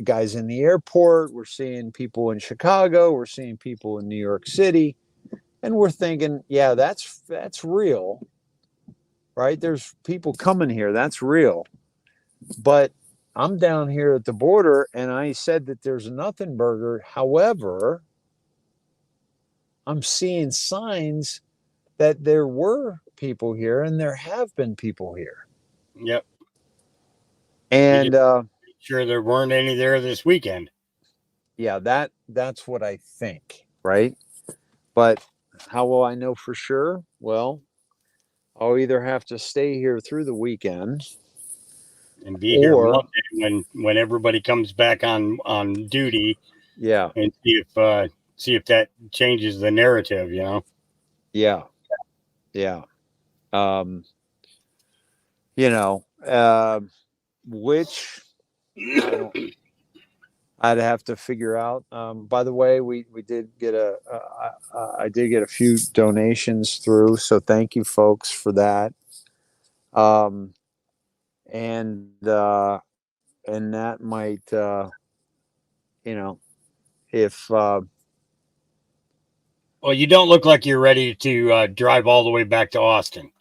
guys in the airport. We're seeing people in Chicago. We're seeing people in New York City, and we're thinking, yeah, that's real, right? There's people coming here. That's real. But I'm down here at the border, and I said that there's a nothing burger. However, I'm seeing signs that there were people here, and there have been people here. Yep. And sure there weren't any there this weekend. Yeah, that's what I think, right? But how will I know for sure? Well, I'll either have to stay here through the weekend And be here Monday when everybody comes back on duty. Yeah. And see if that changes the narrative, Yeah. Yeah. Which I'd have to figure out. By the way, we did get I did get a few donations through, so thank you folks for that. And that might, if well, you don't look like you're ready to drive all the way back to Austin.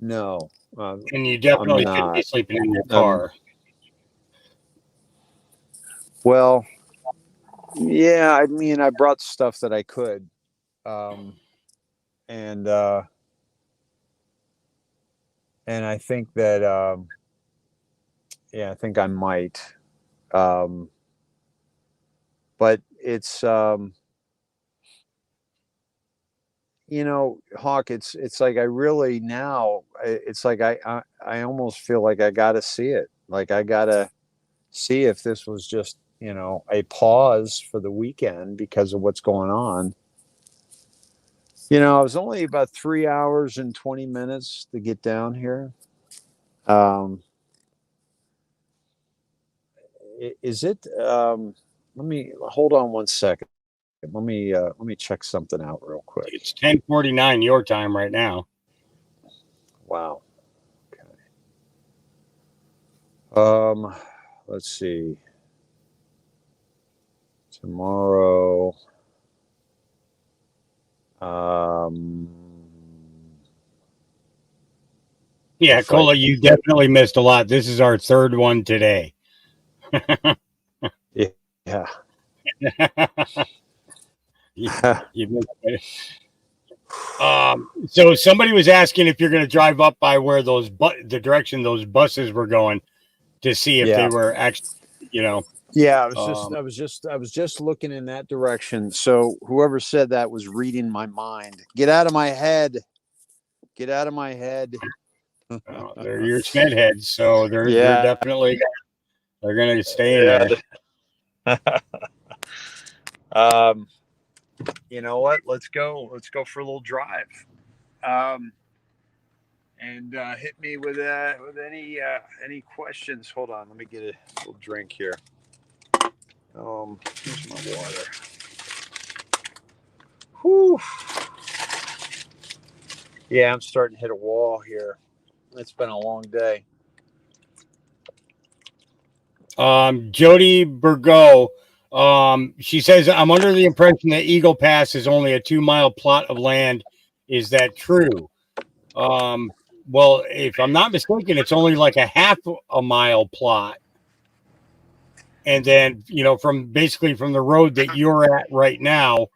No, and you definitely shouldn't be sleeping in your car. Well, yeah, I mean, I brought stuff that I could, and I think that, I think I might, but it's, Hawk, it's like I really now, it's like I almost feel like I got to see it. Like I gotta see if this was just, you know, a pause for the weekend because of what's going on. You know, it was only about 3 hours and 20 minutes to get down here. Is it, let me hold on one second. Let me check something out real quick. It's 10:49 your time right now. Wow. Okay. Let's see. Tomorrow. Yeah, Cola, you definitely missed a lot. This is our third one today. Yeah. So somebody was asking if you're going to drive up by where the direction those buses were going to see if they were actually, you know. Yeah, I was just looking in that direction. So whoever said that was reading my mind. Get out of my head. Get out of my head. They're your Schmed heads, so they're definitely they're going to stay in there. You know what? Let's go for a little drive. And hit me with any questions. Hold on, let me get a little drink here. Here's my water. Whew. Yeah, I'm starting to hit a wall here. It's been a long day. Jody Burgo, she says, I'm under the impression that Eagle Pass is only a 2-mile plot of land. Is that true? Well, if I'm not mistaken, it's only like a half a mile plot. And then, you know, from the road that you're at right now,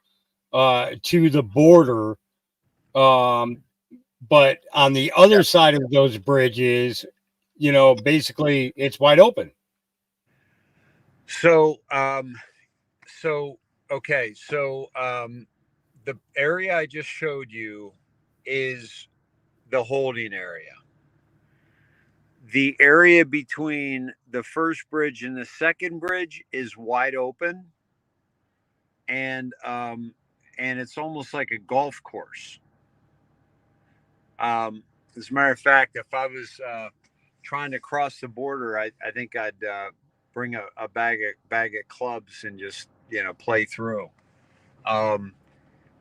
to the border. But on the other side of those bridges, you know, basically it's wide open. So, the area I just showed you is the holding area. The area between the first bridge and the second bridge is wide open, and it's almost like a golf course. As a matter of fact, if I was trying to cross the border, I think I'd bring a bag of clubs and just, you know, play through,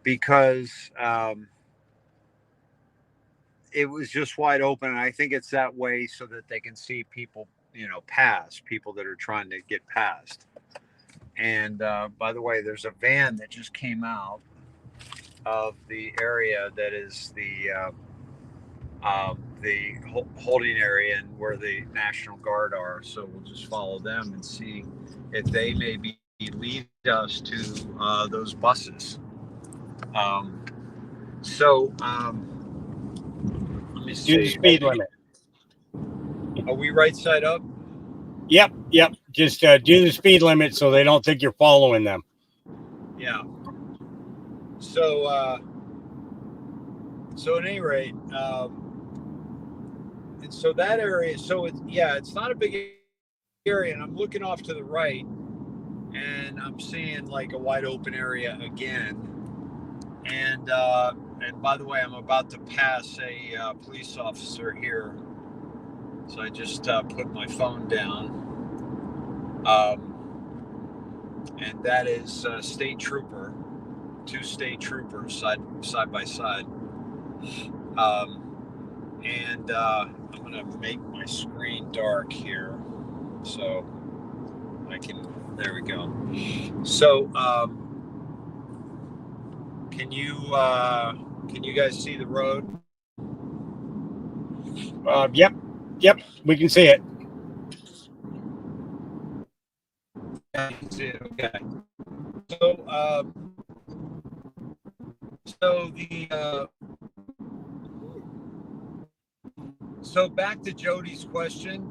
because it was just wide open, and I think it's that way so that they can see people, you know, people that are trying to get past. And by the way, there's a van that just came out of the area that is the holding area and where the National Guard are. So we'll just follow them and see if they maybe lead us to those buses. Let me see. Do the speed limit. Are we right side up? Yep. Just do the speed limit so they don't think you're following them. Yeah. So at any rate, and so that area, it's not a big area, and I'm looking off to the right, and I'm seeing like a wide open area again. And by the way, I'm about to pass a police officer here, so I just put my phone down. And that is state trooper, 2 state troopers side by side. And I'm gonna make my screen dark here, so I can. There we go. So, can you guys see the road? Yep, we can see it. Yeah, you can see it. Okay. So back to Jody's question.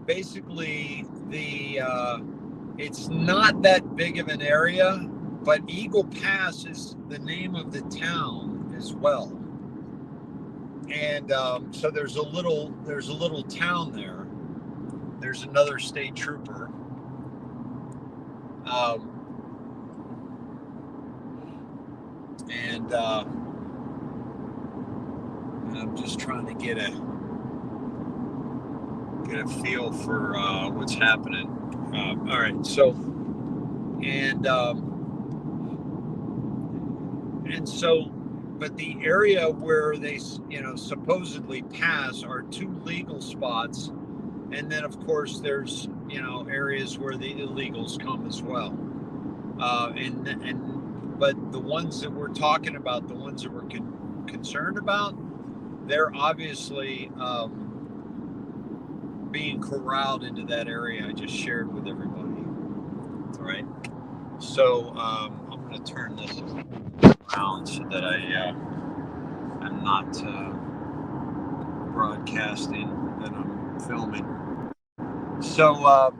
Basically, it's not that big of an area, but Eagle Pass is the name of the town as well. And so there's a little town there, there's another state trooper. And I'm just trying to get a feel for what's happening. All right, so and so, but the area where they, supposedly pass are 2 legal spots, and then of course there's areas where the illegals come as well. But the ones that we're talking about, the ones that we're concerned about, they're obviously being corralled into that area I just shared with everybody. All right. So I'm going to turn this around so that I'm not broadcasting, that I'm filming. So,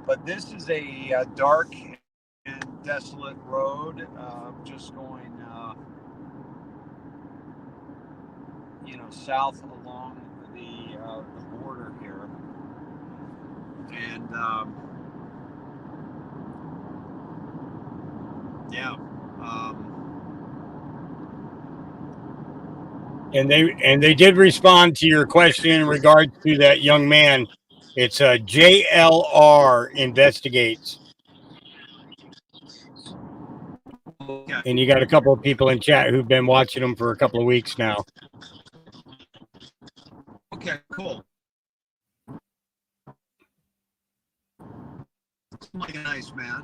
but this is a dark and desolate road. Just going, south along the border here, and yeah. And they did respond to your question in regards to that young man. It's JLR Investigates. Okay. And you got a couple of people in chat who've been watching them for a couple of weeks now. Okay, cool. Like a nice man.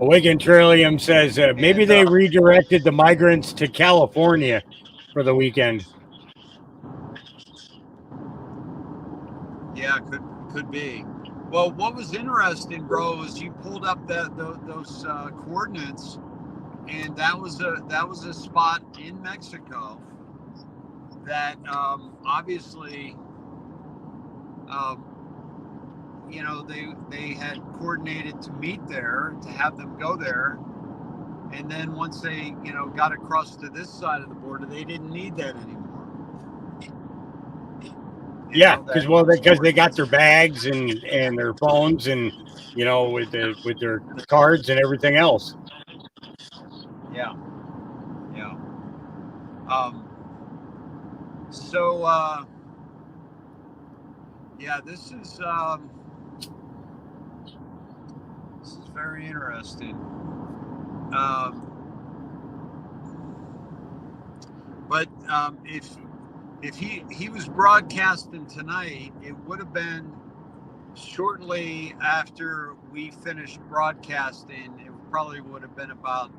Awakened Trillium says maybe they redirected the migrants to California for the weekend. Yeah, could be. Well, what was interesting, bro, is you pulled up those coordinates, and that was a spot in Mexico that obviously, they had coordinated to meet there, to have them go there, and then once they got across to this side of the border, they didn't need that anymore. Yeah, because they got their bags and their phones and with their cards and everything else. Yeah. So yeah, this is very interesting. But if he was broadcasting tonight, it would have been shortly after we finished broadcasting. It probably would have been about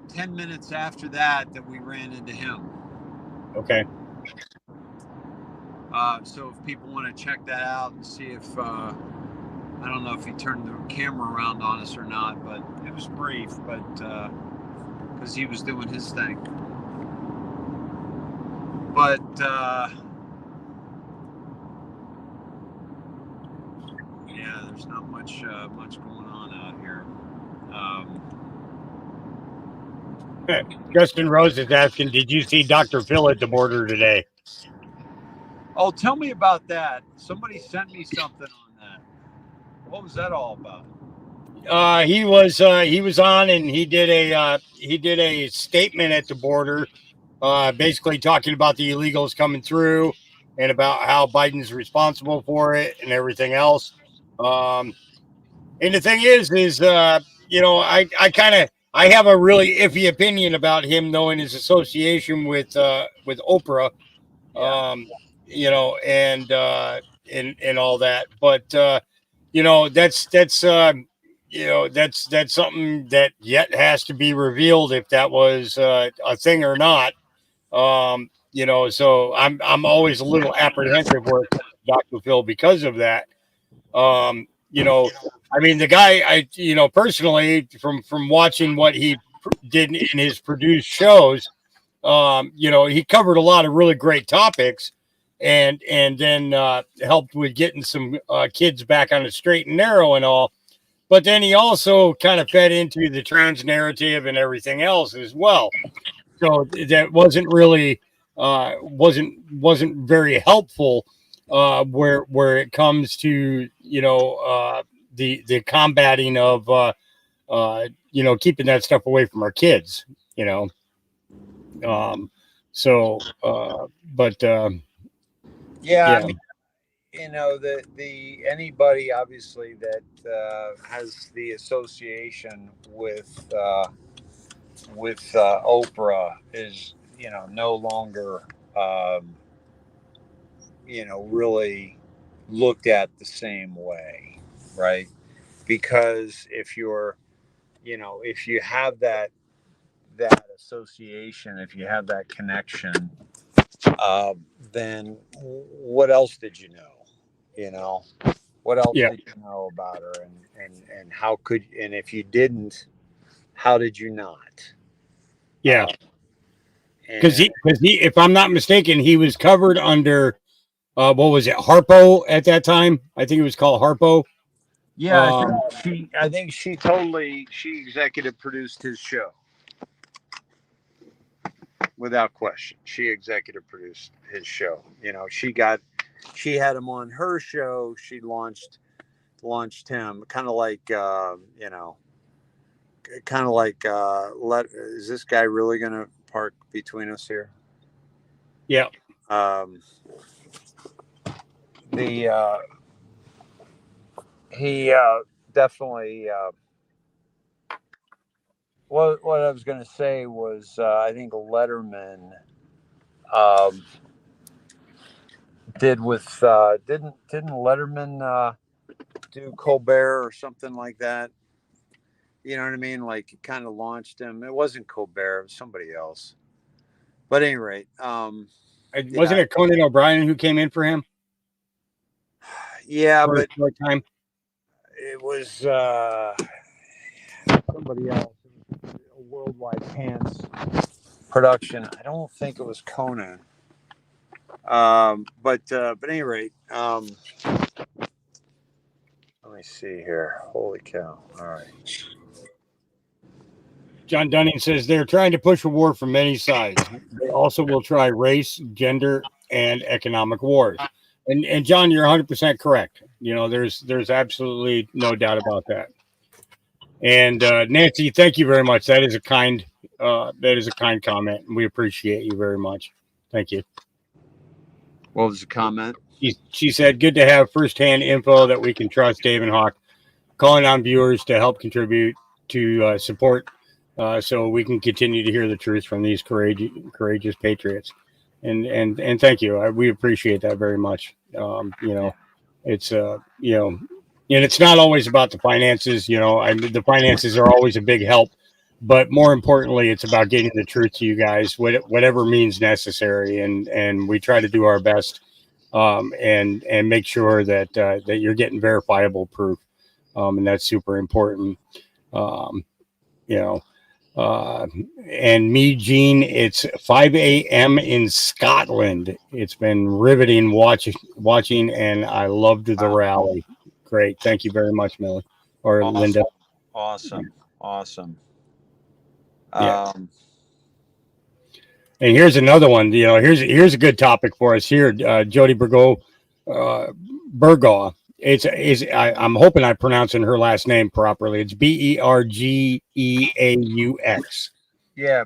10 minutes after that we ran into him. Okay. So if people want to check that out and see if I don't know if he turned the camera around on us or not, but it was brief, but because he was doing his thing. But yeah, there's not much going on out here. Justin Rose is asking, did you see Dr. Phil at the border today? Oh, tell me about that. Somebody sent me something on that. What was that all about? He was on, and he did a statement at the border, basically talking about the illegals coming through and about how Biden's responsible for it and everything else. And the thing is I have a really iffy opinion about him, knowing his association with Oprah, and all that. But that's something that yet has to be revealed, if that was a thing or not. So I'm always a little apprehensive with Dr. Phil because of that. I mean, the guy, personally, from watching what he did in his produced shows, he covered a lot of really great topics, and then helped with getting some kids back on the straight and narrow and all. But then he also kind of fed into the trans narrative and everything else as well. So that wasn't really wasn't very helpful where it comes to, the combating of, keeping that stuff away from our kids, you know. But Yeah, I yeah, mean, the anybody obviously that has the association with Oprah is no longer really looked at the same way, right? Because if you have that association, if you have that connection, uh, then what else did you know? You know, what else yeah, did you know about her, and how could, and if you didn't, how did you not? yeah. Uh, Because and he, if I'm not mistaken, he was covered under what was it, Harpo at that time? I think it was called Harpo. yeah, Um, I think she executive produced his show without question. She executive produced his show. She had him on her show. She launched him, kind of like let is this guy really going to park between us here? yeah, Um, the he definitely what I was going to say was I think Letterman um, did with didn't Letterman do Colbert or something like that? You know what I mean? Like, it kind of launched him. It wasn't Colbert, it was somebody else. But at any rate, wasn't yeah, it Conan O'Brien who came in for him yeah, for a but short time? it was somebody else. It was a Worldwide Pants production. I don't think it was Conan. But at any rate, let me see here. Holy cow! All right. John Dunning says they're trying to push a war from many sides. They also will try race, gender, and economic wars. And John, you're 100% correct. There's absolutely no doubt about that. And Nancy, thank you very much. That is a kind comment, and we appreciate you very much. Thank you. What was the comment? She said, "Good to have firsthand info that we can trust." Dave and Hawk calling on viewers to help contribute to support, so we can continue to hear the truth from these courageous patriots. And thank you. We appreciate that very much. It's and it's not always about the finances. The finances are always a big help, but more importantly, it's about getting the truth to you guys, whatever means necessary, and we try to do our best, and make sure that you're getting verifiable proof, and that's super important. Um, you know, uh, and me, Gene, it's 5 a.m. in Scotland. It's been riveting watching, and I loved the Wow. rally. Great. Thank you very much, Millie or Awesome. Linda. Awesome. Yeah. Um, And here's another one. Here's a good topic for us here. Jody Burgaw. I'm hoping I'm pronouncing her last name properly. It's Bergeaux. yeah,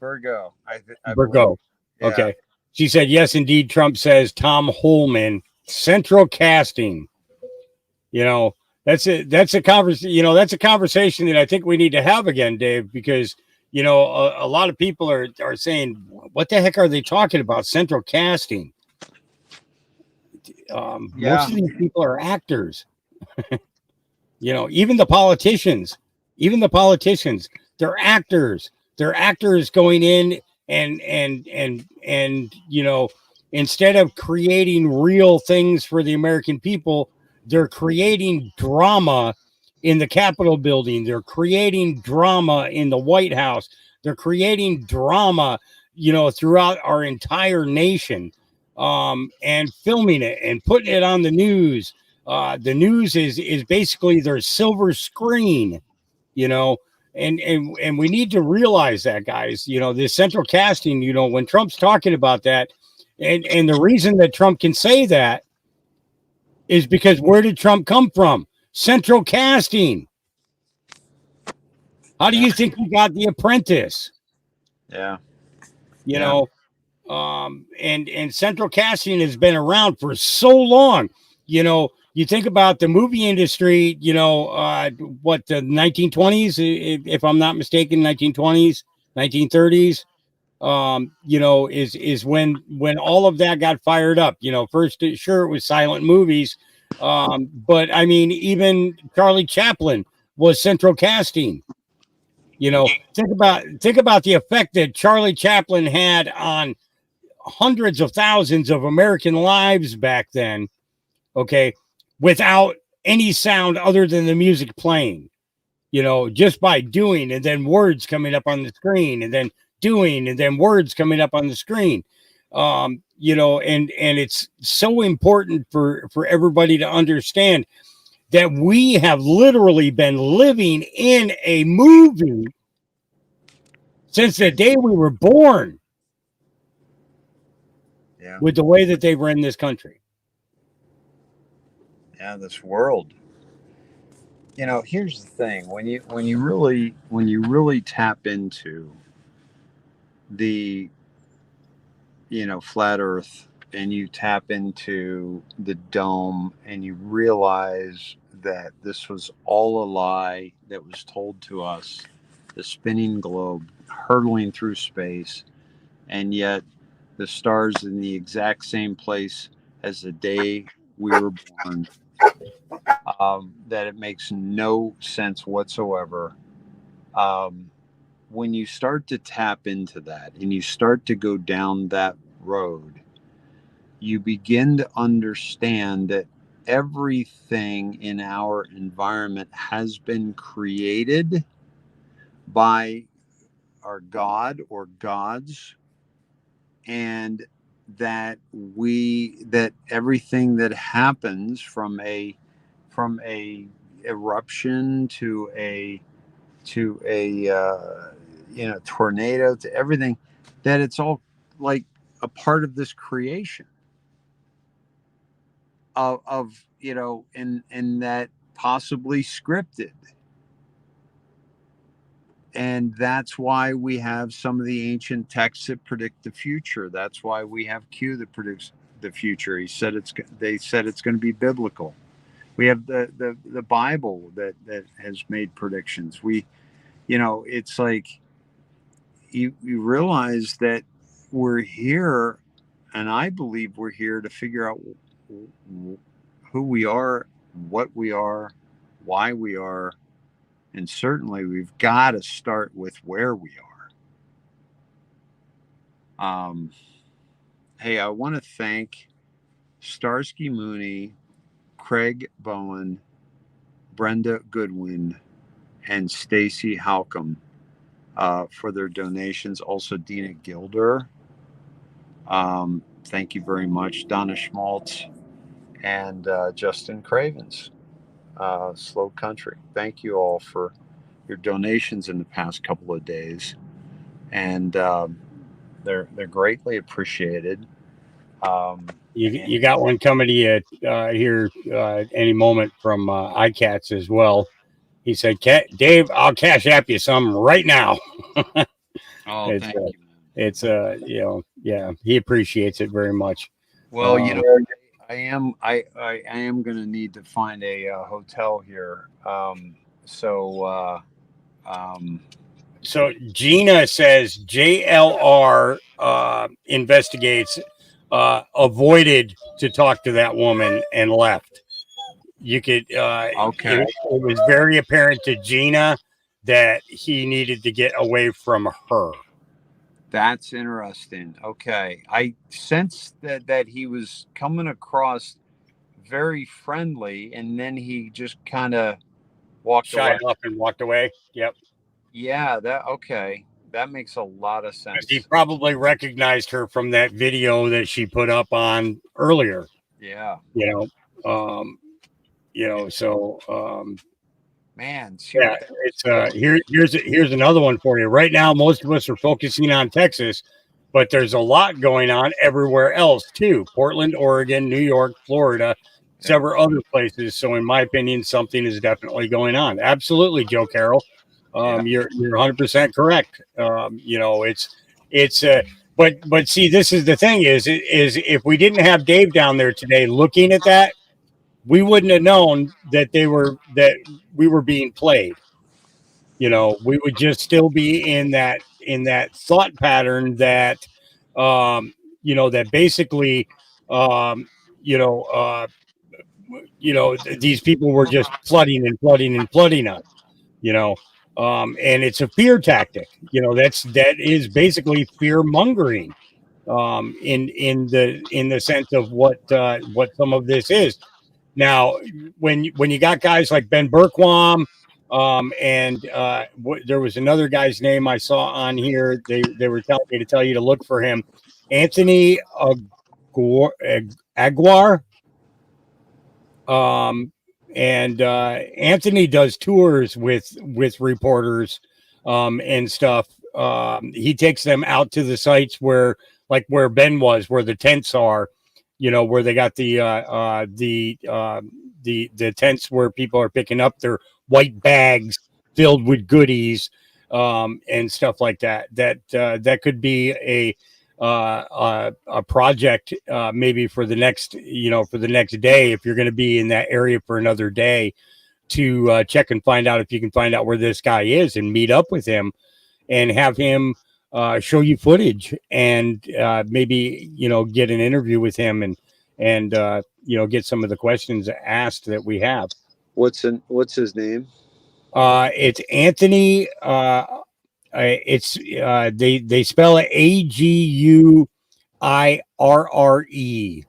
Virgo. I believe. Burgaud. Yeah. Okay. She said, yes, indeed. Trump says Tom Holman, central casting. You know, that's it. That's a conversation. That's a conversation that I think we need to have again, Dave, because a lot of people are saying, what the heck are they talking about? Central casting. Yeah. Most of these people are actors. Even the politicians, they're actors. They're actors going in and instead of creating real things for the American people, they're creating drama in the Capitol building. They're creating drama in the White House. They're creating drama, throughout our entire nation, and filming it and putting it on the news. The news is basically their silver screen, you know, and we need to realize that, guys. The central casting. When Trump's talking about that, and the reason that Trump can say that is because where did Trump come from? Central casting. How do you think he got The Apprentice? Yeah. You know, and central casting has been around for so long. You know, you think about the movie industry, you know, what, the 1920s, if I'm not mistaken, 1920s, 1930s, you know, is when all of that got fired up. You know, first, sure, it was silent movies, but I mean, even Charlie Chaplin was central casting. You know, think about the effect that Charlie Chaplin had on hundreds of thousands of American lives back then, okay, without any sound other than the music playing, you know, just by doing, and then words coming up on the screen, and then doing, and then words coming up on the screen. You know, and it's so important for everybody to understand that we have literally been living in a movie since the day we were born. Yeah. With the way that they ran this country. Yeah, this world. You know, here's the thing: when you really tap into the, you know, flat Earth, and you tap into the dome, and you realize that this was all a lie that was told to us, the spinning globe hurtling through space, and yet the stars in the exact same place as the day we were born. That it makes no sense whatsoever. Um, when you start to tap into that and you start to go down that road, you begin to understand that everything in our environment has been created by our God or gods, and that everything that happens from a eruption to a you know, tornado, to everything, that it's all like a part of this creation of you know, and that possibly scripted. And that's why we have some of the ancient texts that predict the future. That's why we have Q that predicts the future. They said it's going to be biblical. We have the Bible that has made predictions. You know, it's like you realize that we're here, and I believe we're here to figure out who we are, what we are, why we are, and certainly we've got to start with where we are. Hey, I want to thank Starsky Mooney, Craig Bowen, Brenda Goodwin, and Stacy Halcomb for their donations. Also, Dina Gilder. Thank you very much. Donna Schmaltz and Justin Cravens, Slow Country. Thank you all for your donations in the past couple of days, and they're greatly appreciated. You got one coming to you here any moment from iCats as well. He said, Dave, I'll cash app you some right now. Oh, it's thank you. it's you know, yeah, he appreciates it very much. Well, you know, I am going to need to find a hotel here. So Gina says JLR investigates, avoided to talk to that woman and left. You could okay. It was very apparent to Gina that he needed to get away from her. That's interesting. Okay. I sensed that he was coming across very friendly, and then he just kind of walked Shied away. up and walked away. Yep. Yeah, that makes a lot of sense. He probably recognized her from that video that she put up on earlier. Yeah. You know, so Man, yeah, it's here's another one for you. Right now, most of us are focusing on Texas, but there's a lot going on everywhere else too. Portland, Oregon, New York, Florida, several other places. So in my opinion, something is definitely going on. Absolutely, Joe Carroll. You're 100% correct. It's but see, this is the thing is if we didn't have Dave down there today looking at that, we wouldn't have known that we were being played. We would just still be in that thought pattern that that basically um you know uh these people were just flooding and flooding and flooding us, you know and it's a fear tactic. That is basically fear mongering, in the sense of what some of this is. Now, when you got guys like Ben Berkwam, and there was another guy's name I saw on here. They were telling me to tell you to look for him, Anthony Aguar. And Anthony does tours with reporters, and stuff. He takes them out to the sites where Ben was, where the tents are, where they got the tents where people are picking up their white bags filled with goodies, and stuff like that. That could be a project, maybe for the next day, if you're going to be in that area for another day, to check and find out if you can find out where this guy is and meet up with him and have him show you footage, and maybe get an interview with him, and get some of the questions asked that we have. What's his name? It's Anthony. They spell it Aguirre.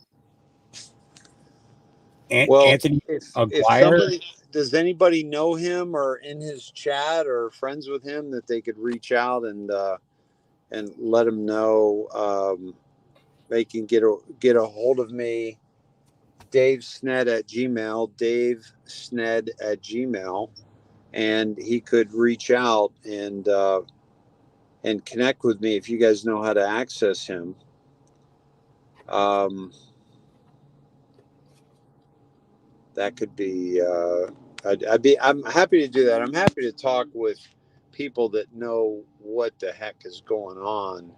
Well, Anthony if Aguirre. somebody, does anybody know him or in his chat or friends with him that they could reach out and let him know, they can get a hold of me, Dave Sned at Gmail, and he could reach out and connect with me if you guys know how to access him. That could be. I'm happy to do that. I'm happy to talk with people that know what the heck is going on,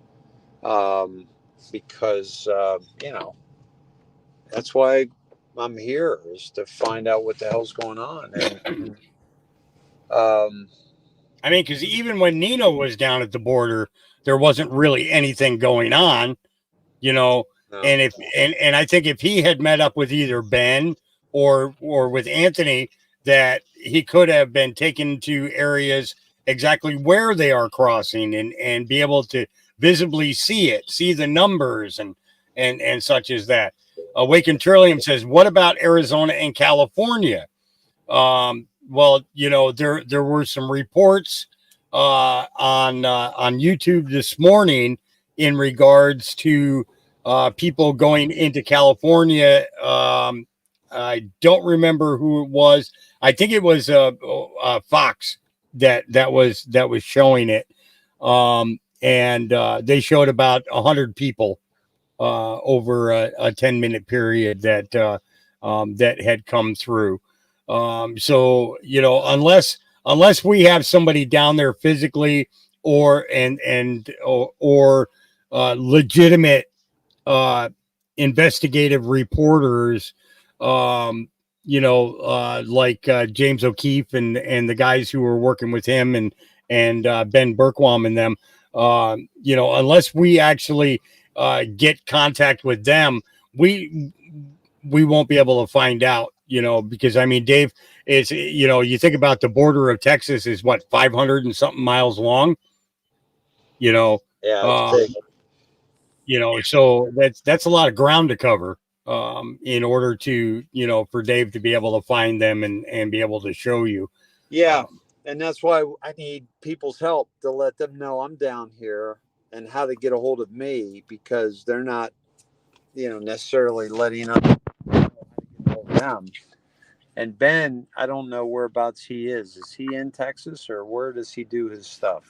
because that's why I'm here, is to find out what the hell's going on. And I mean, because even when Nino was down at the border, there wasn't really anything going on, no. and I think if he had met up with either Ben or with Anthony, that he could have been taken to areas exactly where they are crossing, and be able to visibly see the numbers, and such as that. Awakened Trillium says, what about Arizona and California? Well, there were some reports on YouTube this morning in regards to people going into California. I don't remember who it was. I think it was Fox that was showing it, and they showed about 100 people over a 10-minute period that had come through. So unless we have somebody down there physically, or legitimate investigative reporters, like James O'Keefe and the guys who were working with him, and Ben Berkwam and them, unless we actually get contact with them, we won't be able to find out, because I mean, Dave, is, you think about the border of Texas is what, 500 and something miles long, Yeah, it's big. So that's a lot of ground to cover, in order to, for Dave to be able to find them and be able to show you. Yeah. And that's why I need people's help to let them know I'm down here and how to get a hold of me, because they're not, necessarily letting us know how to get a hold of them. And Ben, I don't know whereabouts he is. Is he in Texas, or where does he do his stuff?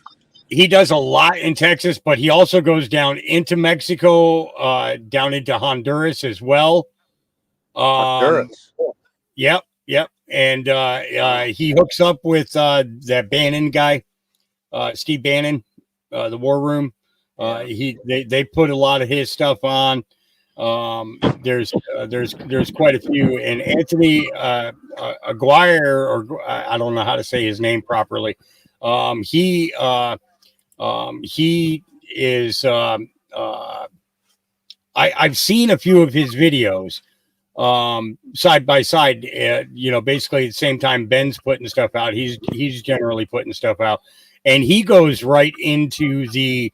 He does a lot in Texas, but he also goes down into Mexico, down into Honduras as well. Honduras. Yep. And he hooks up with that Bannon guy, Steve Bannon, the War Room. They put a lot of his stuff on. There's quite a few, and Anthony Aguirre, or I don't know how to say his name properly. He is. I've seen a few of his videos side by side. Basically at the same time Ben's putting stuff out. He's generally putting stuff out, and he goes right into the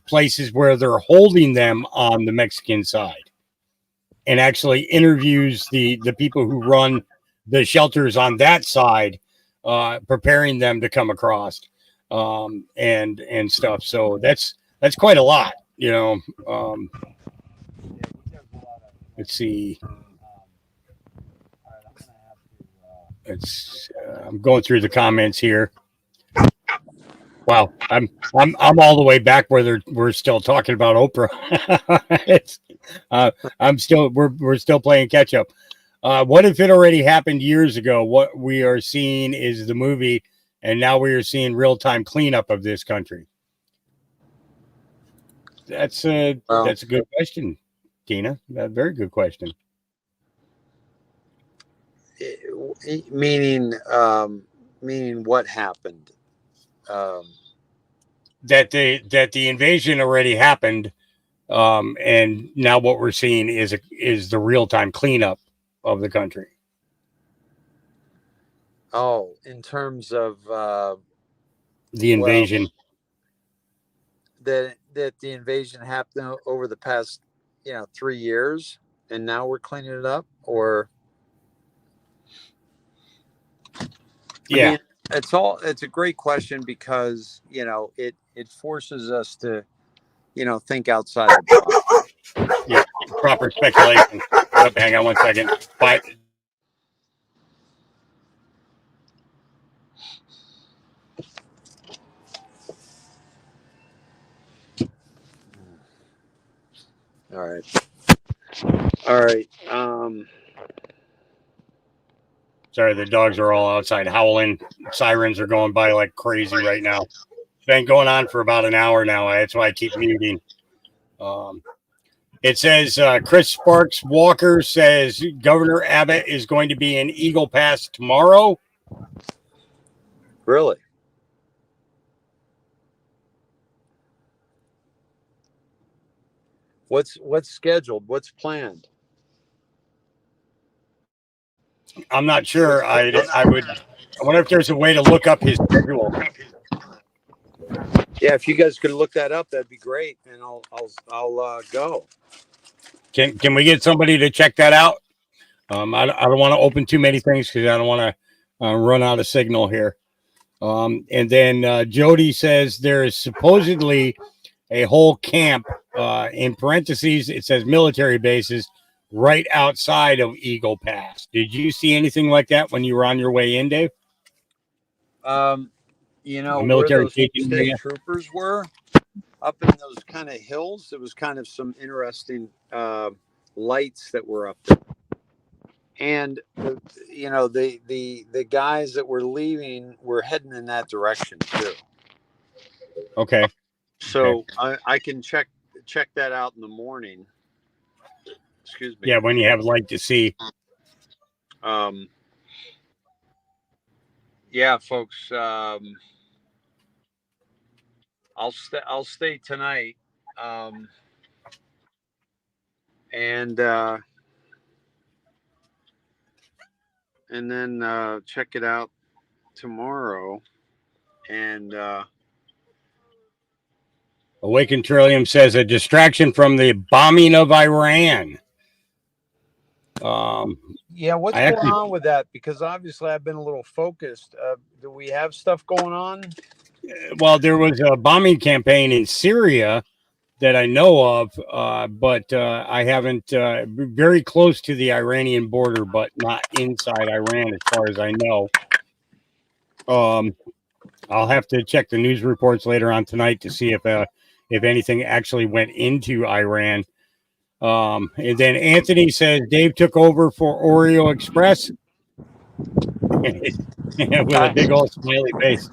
places where they're holding them on the Mexican side, and actually interviews the people who run the shelters on that side, preparing them to come across, and stuff. So that's quite a lot, let's see. I'm going through the comments here. Wow, I'm all the way back where we're still talking about Oprah. We're still playing catch up. What if it already happened years ago? What we are seeing is the movie, and now we are seeing real time cleanup of this country. That's a good question, Tina. A very good question. Meaning what happened? That the invasion already happened, and now what we're seeing is the real time cleanup of the country. Oh, in terms of the invasion. That the invasion happened over the past 3 years, and now we're cleaning it up, or yeah. I mean, it's a great question, because it forces us to think outside the box. Yeah, proper speculation. Oh, hang on one second. But all right. Sorry, the dogs are all outside howling. Sirens are going by like crazy right now. It's been going on for about an hour now. That's why I keep muting. It says Chris Sparks Walker says Governor Abbott is going to be in Eagle Pass tomorrow. Really? What's scheduled? What's planned? I'm not sure. I wonder if there's a way to look up his schedule. Yeah, if you guys could look that up, that'd be great, and I'll go. Can we get somebody to check that out? I don't want to open too many things because I don't want to run out of signal here. And then Jody says there is supposedly a whole camp, in parentheses, it says military bases, right outside of Eagle Pass. Did you see anything like that when you were on your way in, Dave? Military where those state troopers were, up in those kind of hills, there was kind of some interesting lights that were up there. And the guys that were leaving were heading in that direction too. Okay. So okay. I can check that out in the morning. Excuse me. Yeah, when you have light to see. Yeah, folks. I'll stay tonight. And then check it out tomorrow. And Awakened Trillium says a distraction from the bombing of Iran. Yeah, what's going on with that? Because obviously I've been a little focused. Do we have stuff going on? Well, there was a bombing campaign in Syria that I know of, but I haven't, very close to the Iranian border, but not inside Iran as far as I know. I'll have to check the news reports later on tonight to see if anything actually went into Iran. And then Anthony says Dave took over for Oreo Express with a big old smiley face.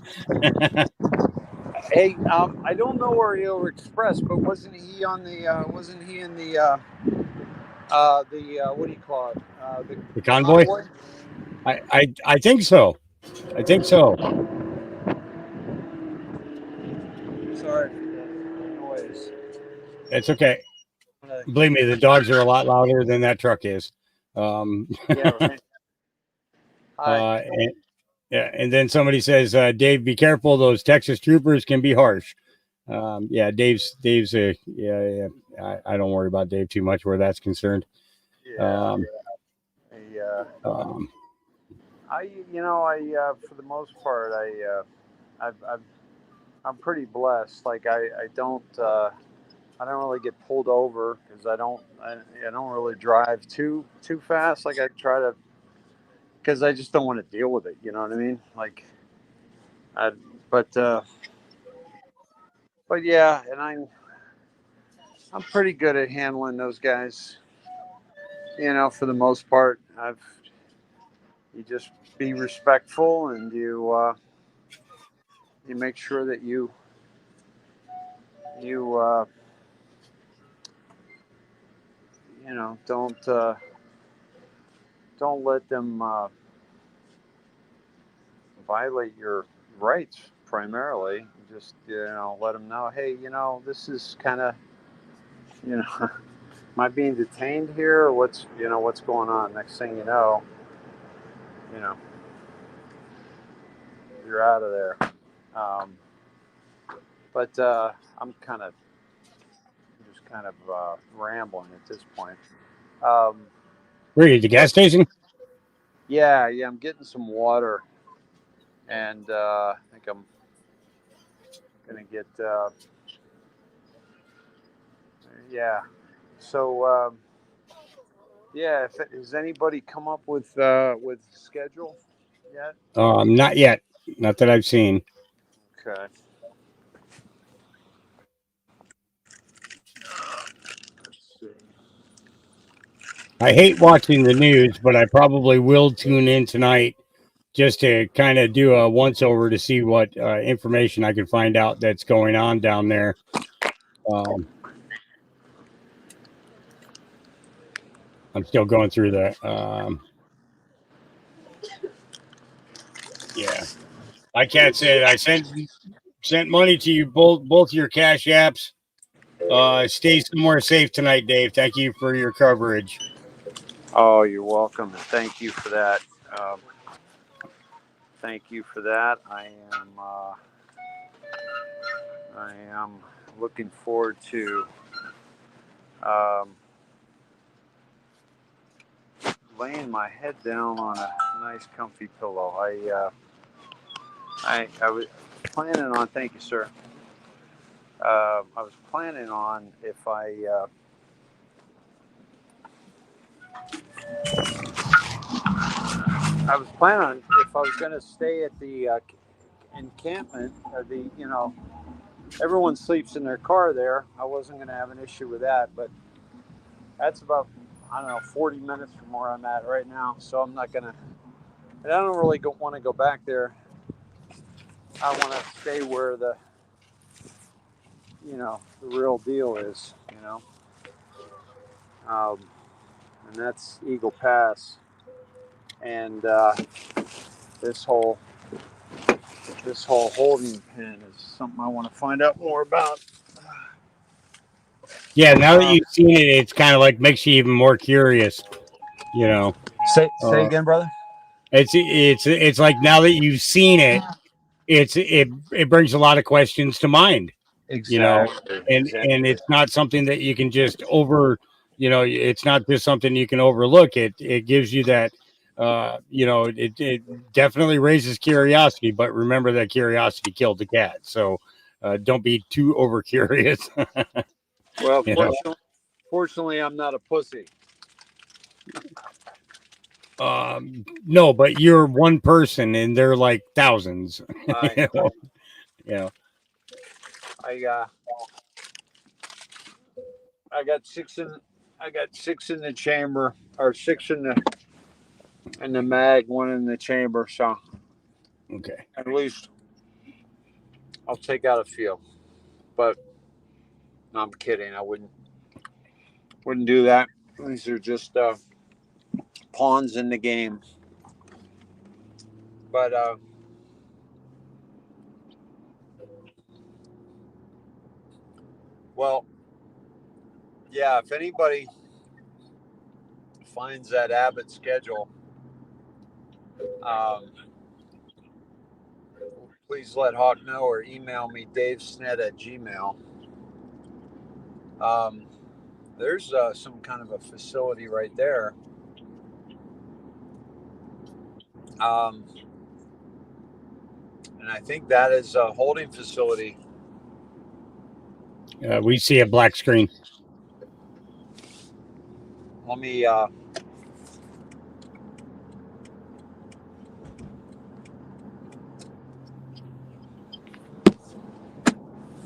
Hey, I don't know Oreo Express, but wasn't he on the? Wasn't he in the what do you call it? The The convoy? convoy. I think so. I think so. Sorry for the noise. It's okay. Uh, Believe me, the dogs are a lot louder than that truck is. yeah. Right. Hi. And, yeah, and then somebody says, Dave, be careful. Those Texas troopers can be harsh. Yeah, Dave's a yeah. I don't worry about Dave too much where that's concerned. Yeah. Um, I, um, for the most part, I'm pretty blessed. Like I don't really get pulled over because I don't really drive too fast. Like I try to, because I just don't want to deal with it. You know what I mean? Like, I, but but yeah, and I'm pretty good at handling those guys. You know, for the most part, you just be respectful and you make sure that you don't let them violate your rights primarily. Just let them know, hey, this is kind of, you know, am I being detained here, or what's going on? Next thing you know, you're out of there. Um, but I'm just kind of rambling at this point. Um, where are you, the gas station? yeah, I'm getting some water, and I think I'm gonna get yeah. So yeah, has anybody come up with schedule yet? Not yet. Not that I've seen. Okay. Let's see. I hate watching the news, but I probably will tune in tonight just to kind of do a once over to see what information I can find out that's going on down there. I'm still going through the yeah. I can't say it. I sent money to you both your cash apps. Stay somewhere safe tonight, Dave. Thank you for your coverage. Oh, you're welcome, and thank you for that. Um, thank you for that. I am looking forward to um, laying my head down on a nice, comfy pillow. I was planning on. Thank you, sir. I was planning on if I was going to stay at the encampment. Everyone sleeps in their car there. I wasn't going to have an issue with that, but that's about, I don't know, 40 minutes from where I'm at right now. So I'm not gonna. And I don't really want to go back there. I want to stay where the real deal is. Um, and that's Eagle Pass. And this whole holding pen is something I want to find out more about. Yeah, now that Um, you've seen it, it's kind of like makes you even more curious. You know, say uh, again, brother. it's like now that you've seen it, it brings a lot of questions to mind. You know, Exactly. and Exactly. it's not something that you can just over. You know, it's not just something you can overlook. It gives you that. It definitely raises curiosity, but remember that curiosity killed the cat. So don't be too over curious. Well, you know. fortunately, I'm not a pussy. No, but you're one person and they're like thousands. I you know. know, you know. I got I got 6 in the chamber, or 6 in the mag, 1 in the chamber. So Okay. at least I'll take out a few. But no, I'm kidding. I wouldn't do that. These are just pawns in the game. But well, yeah. If anybody finds that Abbott schedule, um, please let Hawk know or email me davesnet@gmail. Um, there's some kind of a facility right there. Um, and I think that is a holding facility. We see a black screen. Let me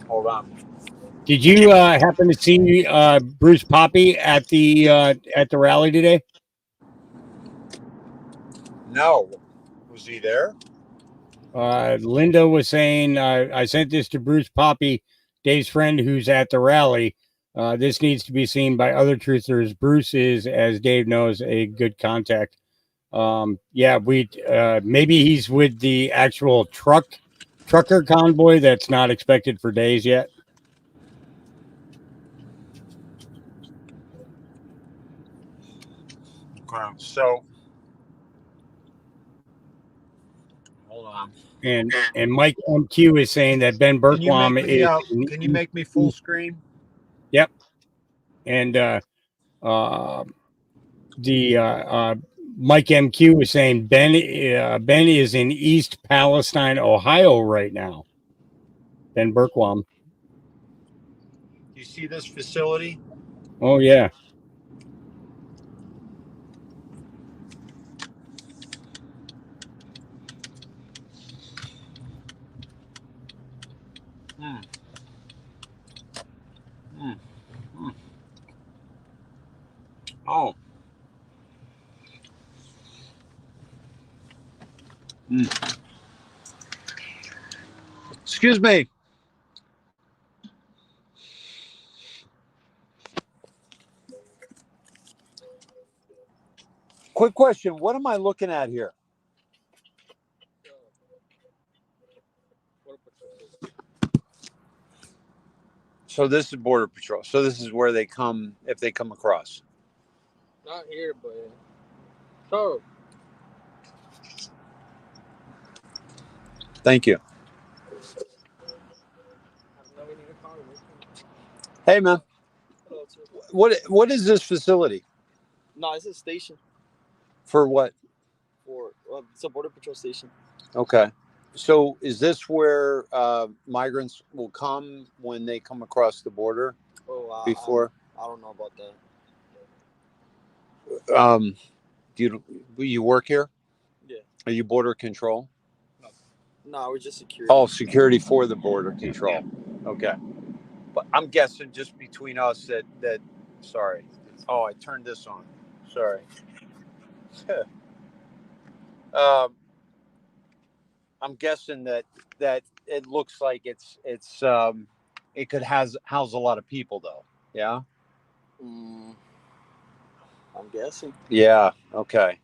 hold on. Did you happen to see Bruce Poppy at the rally today? No, was he there? Linda was saying, I sent this to Bruce Poppy, Dave's friend who's at the rally. This needs to be seen by other truthers. Bruce is, as Dave knows, a good contact. Yeah, we maybe he's with the actual trucker convoy that's not expected for days yet. Okay, so hold on. And Mike MQ is saying that Ben Can you make Berkwam me is can you make me full screen? Yep. And the Mike MQ was saying Ben is in East Palestine, Ohio right now. Ben Berkwam. You see this facility? Oh yeah. Hmm. Hmm. Hmm. Oh. Hmm. Excuse me. Quick question. What am I looking at here? So this is Border Patrol. So this is where they come if they come across. Not here, but so Thank you. Hey man, hello, sir. what is this facility? No, it's a station For what? for it's a border patrol station. Okay. So is this where migrants will come when they come across the border? Oh, Before? I don't know about that. Do you work here? Yeah. Are you border control? No, we're just security. Oh, security for the border control. Okay. But I'm guessing just between us that sorry. Oh, I turned this on. Sorry. I'm guessing that it looks like it could house a lot of people though. Yeah. I'm guessing. Yeah. Okay.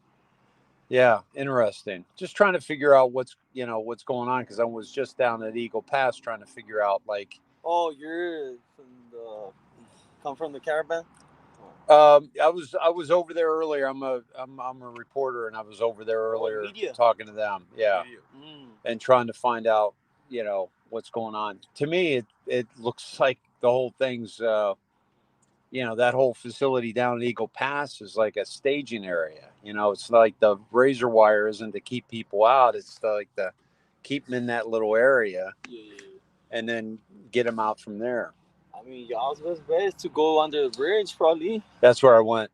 Yeah. Interesting. Just trying to figure out what's going on because I was just down at Eagle Pass trying to figure out like. Oh, you're come from the caravan? I was over there earlier. I'm a reporter, and I was over there earlier talking to them. Yeah, and trying to find out, what's going on. To me, it looks like the whole thing's, that whole facility down at Eagle Pass is like a staging area. It's like the razor wire isn't to keep people out. It's like to keep them in that little area, and then get them out from there. I mean, y'all's best bet is to go under the bridge, probably. That's where I went.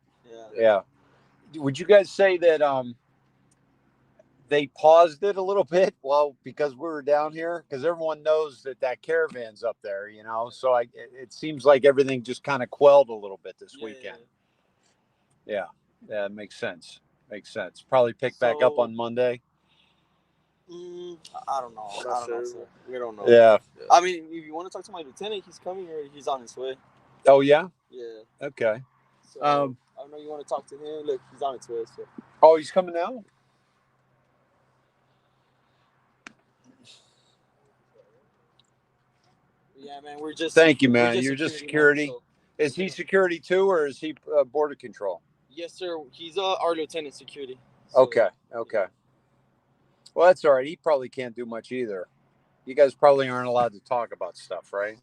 Yeah. Would you guys say that they paused it a little bit? Well, because we were down here, because everyone knows that caravan's up there, so it seems like everything just kind of quelled a little bit this weekend. Yeah, it makes sense. Makes sense. Probably pick back up on Monday. I don't know. I don't know, sir. We don't know. Yeah. I mean, if you want to talk to my lieutenant, he's coming or he's on his way. Oh yeah. Yeah. Okay. So I don't know. You want to talk to him? Look, he's on his way. So. Oh, he's coming now. Yeah, man. We're just. Thank you, man. You're just security. Man, so is he security too, or is he border control? Yes, sir. He's our lieutenant security. So, okay. Okay. Well, that's all right. He probably can't do much either. You guys probably aren't allowed to talk about stuff, right?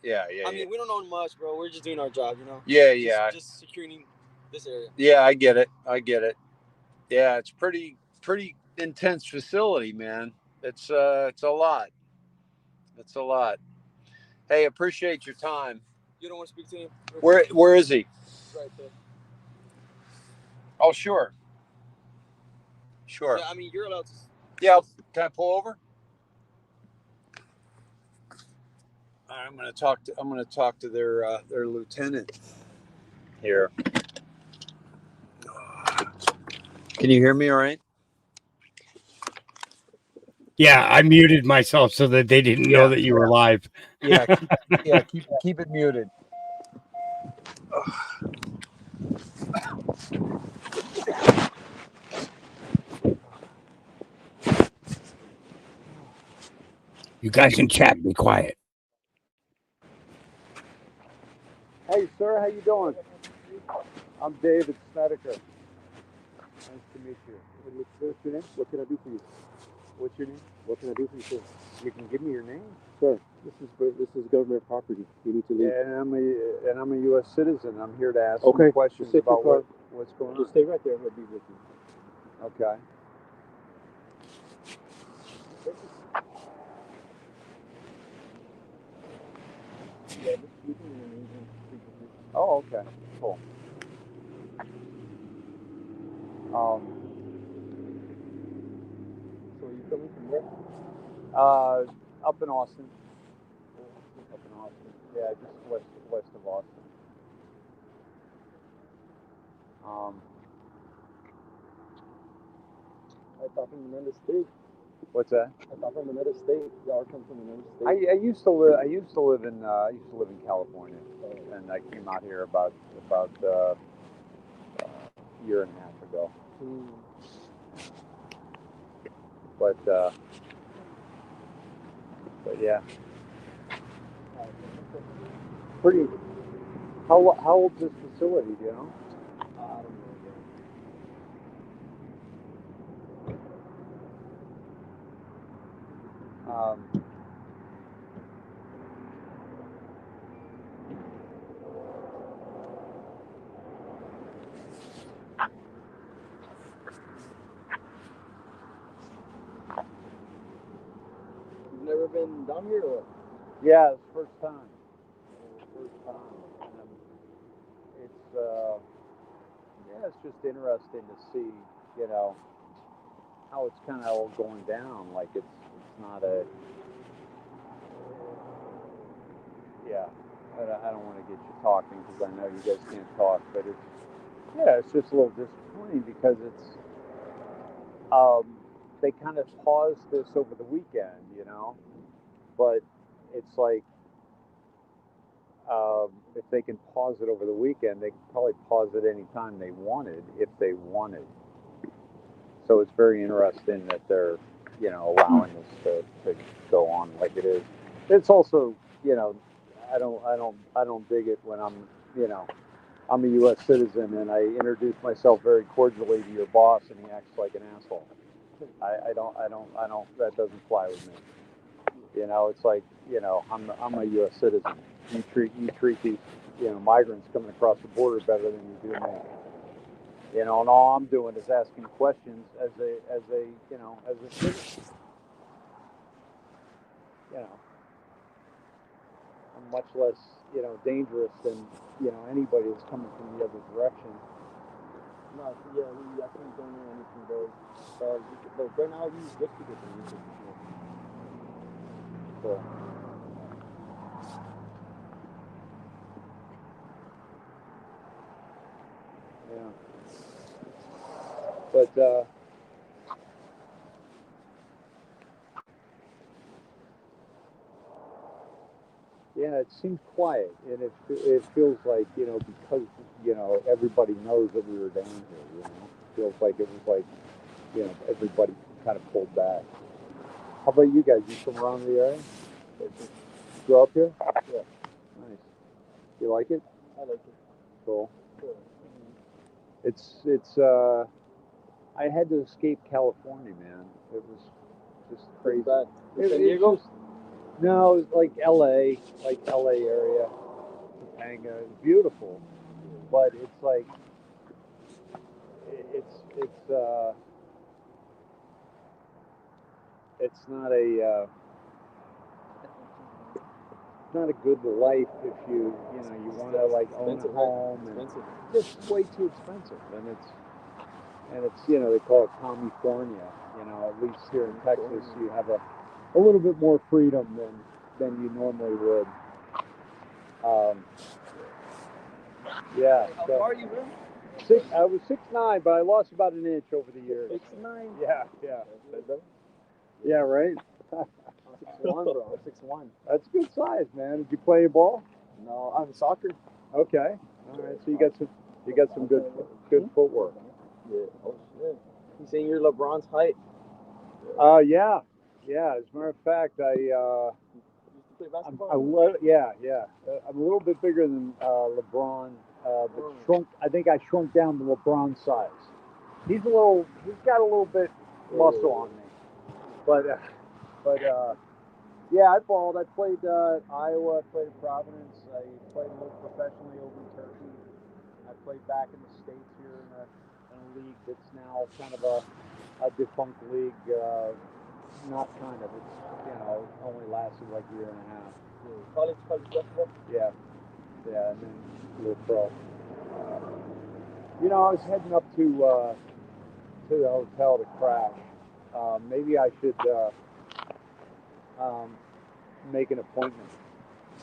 Yeah. I mean, we don't know much, bro. We're just doing our job, you know. Yeah. Just securing this area. Yeah, I get it. Yeah, it's pretty intense facility, man. It's a lot. It's a lot. Hey, appreciate your time. You don't want to speak to him? Where is he? He's right there. Oh, sure. Yeah, I mean, you're allowed to. Yeah, can I pull over? I'm going to talk to their lieutenant here. Can you hear me all right? Yeah, I muted myself so that they didn't know that you were live. Yeah, keep it muted. You guys can chat. Be quiet. Hey, sir, how you doing? I'm David Snedeker. Nice to meet you. What's your name? What can I do for you? What's your name? What can I do for you, sir? You can give me your name? Sir, this is government property. You need to leave. Yeah, and I'm a U.S. citizen. I'm here to ask some questions about what's going on. Just stay right there. I'll be with you. Okay. Oh, okay. Cool. So you coming from where? Up in Austin. Up in Austin. Yeah, just west of Austin. I thought from another state. What's that? I thought from another state. Y'all come from another state. I used to live in California, and I came out here about a year and a half ago. But yeah, pretty. How old's this facility? Do you know? I don't know. You've never been down here, or? Yeah, it's first time. And it's just interesting to see, how it's kind of all going down. Like it's not a. Yeah, I don't want to get you talking because I know you guys can't talk, but it's just a little disappointing because they kind of paused this over the weekend, but it's like if they can pause it over the weekend, they can probably pause it anytime they wanted if they wanted. So it's very interesting that they're allowing this to go on like it is. It's also I don't dig it when I'm a U.S. citizen and I introduce myself very cordially to your boss and he acts like an asshole. I don't. That doesn't fly with me. It's like I'm a U.S. citizen. You treat these migrants coming across the border better than you do me. And all I'm doing is asking questions as a citizen. I'm much less dangerous than anybody that's coming from the other direction. No, yeah, we actually don't know anything, bro. But right now, we just to get the music. So. But yeah, it seems quiet, and it feels like, you know, because, you know, everybody knows that we were down here. You know, it feels like it was like, you know, everybody kind of pulled back. How about you guys? You from around the area? Grow up here? Yeah. Nice. You like it? I like it. Cool. Cool. It's I had to escape California, man. It was just crazy. Bad. It, San it's Diego? just, no, it was like LA area, Topanga. It's beautiful, but it's like it's not a good life if you want to like own a Expensive, home, right? and Expensive. it's way too expensive, and it's you know, they call it California. You know, at least here in Texas, you have a little bit more freedom than you normally would. Yeah. How So far are you, bro? I was 6'9", but I lost about an inch over the years. 6'9". Yeah. That's good. Yeah, right. I'm 6'1", bro. I'm 6'1". That's a good size, man. Did you play a ball? No, I'm soccer. Okay. All right. So you got some good footwork. Yeah. Oh shit. You saying you're LeBron's height? Yeah. As a matter of fact, You used to play basketball? Yeah. I'm a little bit bigger than LeBron, but I think I shrunk down to LeBron's size. He's got a little bit muscle on me, but yeah, I balled. I played Iowa. I played at Providence. I played a little professionally over in Turkey. I played back in the States here in a league that's now kind of a defunct league. Not kind of. It's, you know, only lasted like a year and a half. College basketball? Yeah, and then a little pro. You know, I was heading up to the hotel to crash. Maybe I should make an appointment.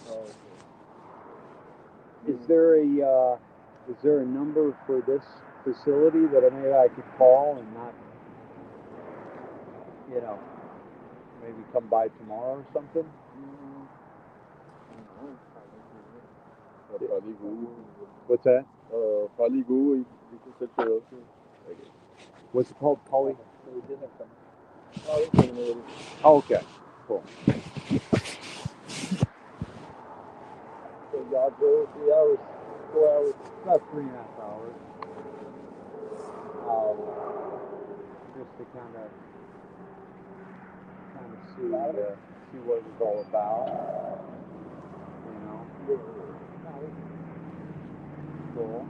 Oh, okay. Is there a number for this facility that maybe I could call and not, you know, maybe come by tomorrow or something? What's that? What's it called? Poly? Oh, okay. Cool. So y'all drove 3 hours, 4 hours? About 3.5 hours. Just to kind of see what it was all about. You know. Cool.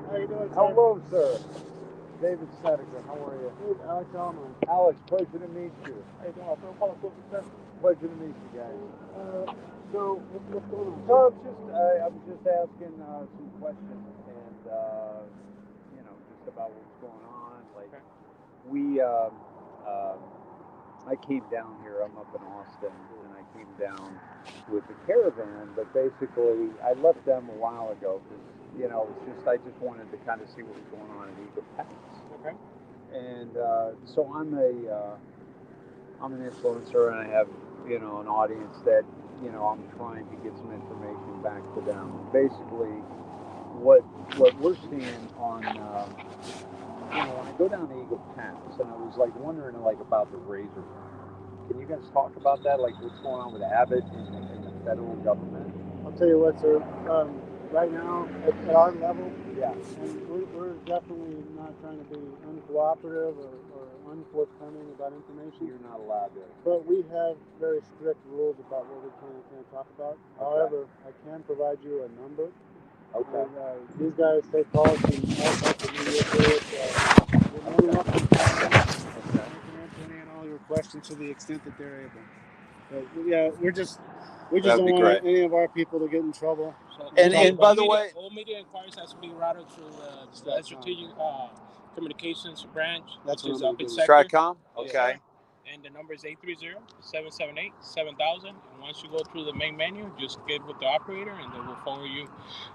How you doing, sir? Hello, sir. David Snedeker. How are you? Hey, Alex Allman. Alex, pleasure to meet you. How you doing? Pleasure to meet you guys. So, what's going on? No, I was just asking some questions, and you know, just about what's going on. Like, I came down here. I'm up in Austin, and I came down with the caravan. But basically, I left them a while ago because, you know, I just wanted to kind of see what was going on in Eagle Pass. Okay. And so I'm an influencer, and I have, you know, an audience that, you know, I'm trying to get some information back to them. Basically, what we're seeing on, you know, when I go down to Eagle Pass, and I was like wondering like about the razor burn. Can you guys talk about that? Like what's going on with Abbott and the federal government? I'll tell you what, sir. Right now, at our level, Yeah. and we're definitely not trying to be uncooperative or unforthcoming about information. You're not allowed to. But we have very strict rules about what we can and can't talk about. Okay. However, I can provide you a number. Okay. And, these guys take calls from all types of media affiliates. You're more than welcome to call them. They can answer any and all your questions to the extent that they're able. But yeah, we just That'd don't be want great. any of our people to get in trouble. So, And by the way, all media inquiries has to be routed through the strategic communications branch, That's which what is I'm up in gonna do. sector. Stricom? Yes, Okay. sir. And the number is 830-778-7000. And once you go through the main menu, just get with the operator, and they will forward you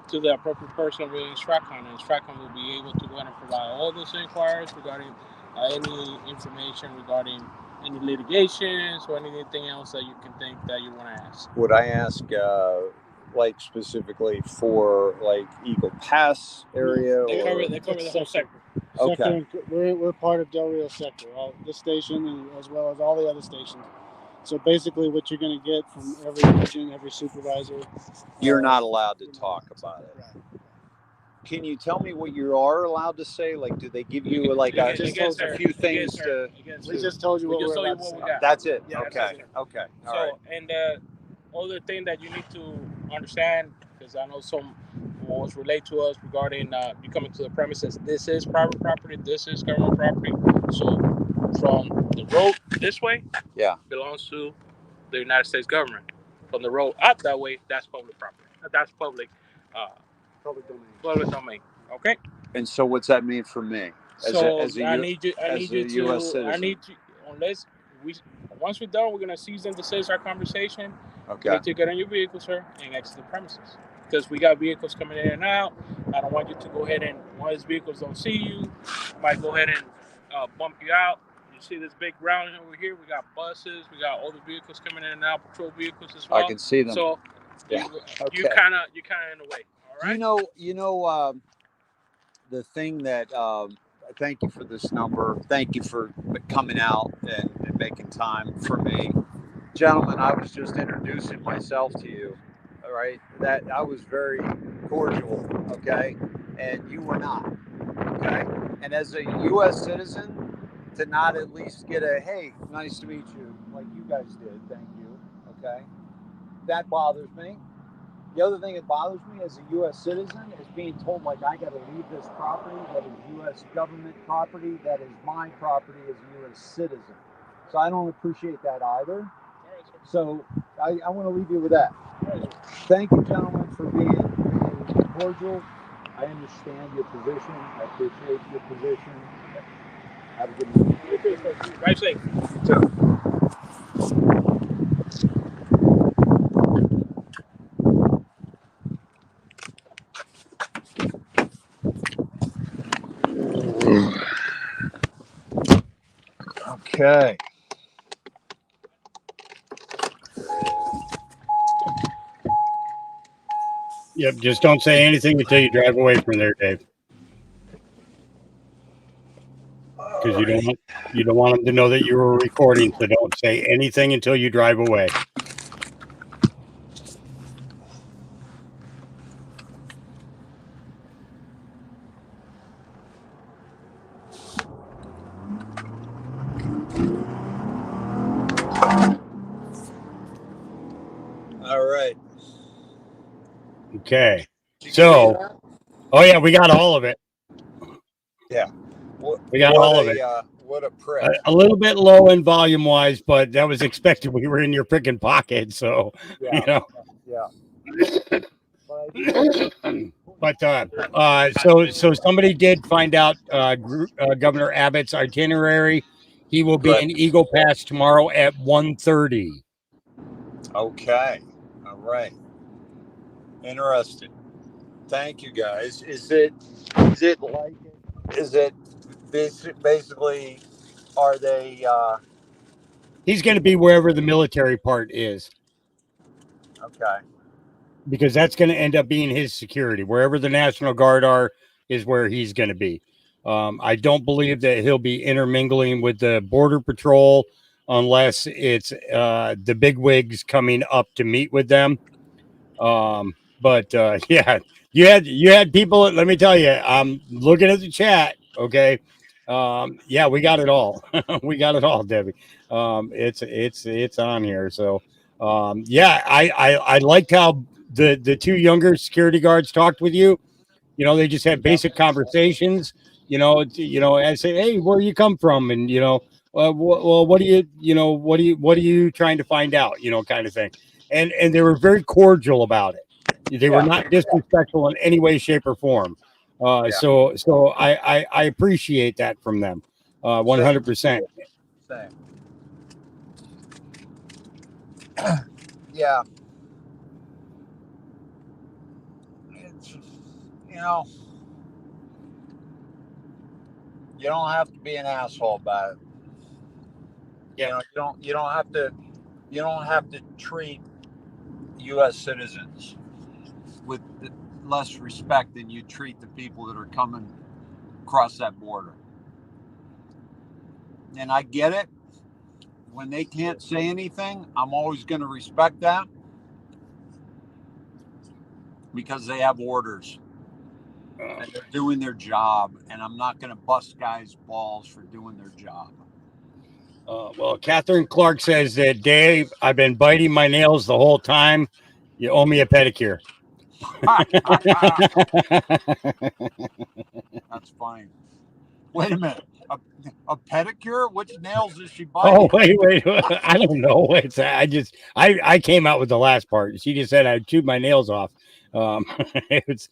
to the appropriate person within STRATCON. And STRATCON will be able to go ahead and provide all those inquiries regarding any information regarding any litigations or anything else that you can think that you want to ask. Would I ask, like specifically for like Eagle Pass area? They or... cover the whole sector. Okay. We're part of Del Rio sector, this station, and as well as all the other stations. So basically, what you're going to get from every agent, every supervisor. You're not allowed to talk about it. Right. Can you tell me what you are allowed to say? Like, do they give you like a few things to? We just told you what we're allowed to say. We got. That's it. Yeah, Okay. Okay. All right. And other thing that you need to understand, because I know some was relayed to us regarding you coming to the premises. This is private property. This is government property. So from the road this way, belongs to the United States government. From the road out that way, that's public property. That's public domain. Public domain. Okay. And so, what's that mean for me? I need you U.S. citizen. I need to, once we're done, we're gonna cease and desist our conversation. Okay. You need to get on your vehicle, sir, and exit the premises. Because we got vehicles coming in and out. I don't want you to go ahead and, one of these vehicles don't see you, might go ahead and bump you out. You see this big round over here, we got buses, we got other vehicles coming in and out, patrol vehicles as well. I can see them. So you kind of in the way. All right. You know, the thing that, thank you for this number. Thank you for coming out and making time for me. Gentlemen, I was just introducing myself to you. All right. That I was very cordial. Okay. And you were not. Okay. And as a U.S. citizen, to not at least get a, hey, nice to meet you, like you guys did. Thank you. Okay. That bothers me. The other thing that bothers me as a U.S. citizen is being told like I got to leave this property that is U.S. government property, that is my property as a U.S. citizen. So I don't appreciate that either. So I want to leave you with that. Thank you, gentlemen, for being cordial. I understand your position. I appreciate your position. Have a good night. Drive safe. You too. Okay. Yep. Just don't say anything until you drive away from there, Dave. Because you don't want them to know that you were recording. So don't say anything until you drive away. All right. Okay. So, oh yeah, we got all of it. Yeah. We got all of it. What a prick. A little bit low in volume wise, but that was expected. We were in your freaking pocket, so Yeah. you know. Yeah. But so somebody did find out Governor Abbott's itinerary. He will be in Eagle Pass tomorrow at 1:30. Okay. All right. Interesting. Thank you, guys. Is it basically, are they He's going to be wherever the military part is. Okay. Because that's going to end up being his security. Wherever the National Guard are is where he's going to be. I don't believe that he'll be intermingling with the Border Patrol unless it's the bigwigs coming up to meet with them. But yeah, you had people. Let me tell you, I'm looking at the chat. Okay. Yeah, we got it all. We got it all, Debbie. It's on here. So yeah, I liked how the two younger security guards talked with you. You know, they just had basic conversations. You know, and say, hey, where you come from, and well, what are you trying to find out? You know, kind of thing. And they were very cordial about it. They were not disrespectful in any way, shape, or form. So I appreciate that from them, 100%. Same. Yeah. It's, you know, you don't have to be an asshole about it. Yeah. You know, you don't have to treat U.S. citizens with less respect than you treat the people that are coming across that border. And I get it. When they can't say anything, I'm always going to respect that because they have orders and they're doing their job. And I'm not going to bust guys' balls for doing their job. Well, Catherine Clark says that, Dave, I've been biting my nails the whole time. You owe me a pedicure. That's fine. Wait a minute. A pedicure? Which nails is she biting? Oh, wait. I don't know. I came out with the last part. She just said I chewed my nails off. It's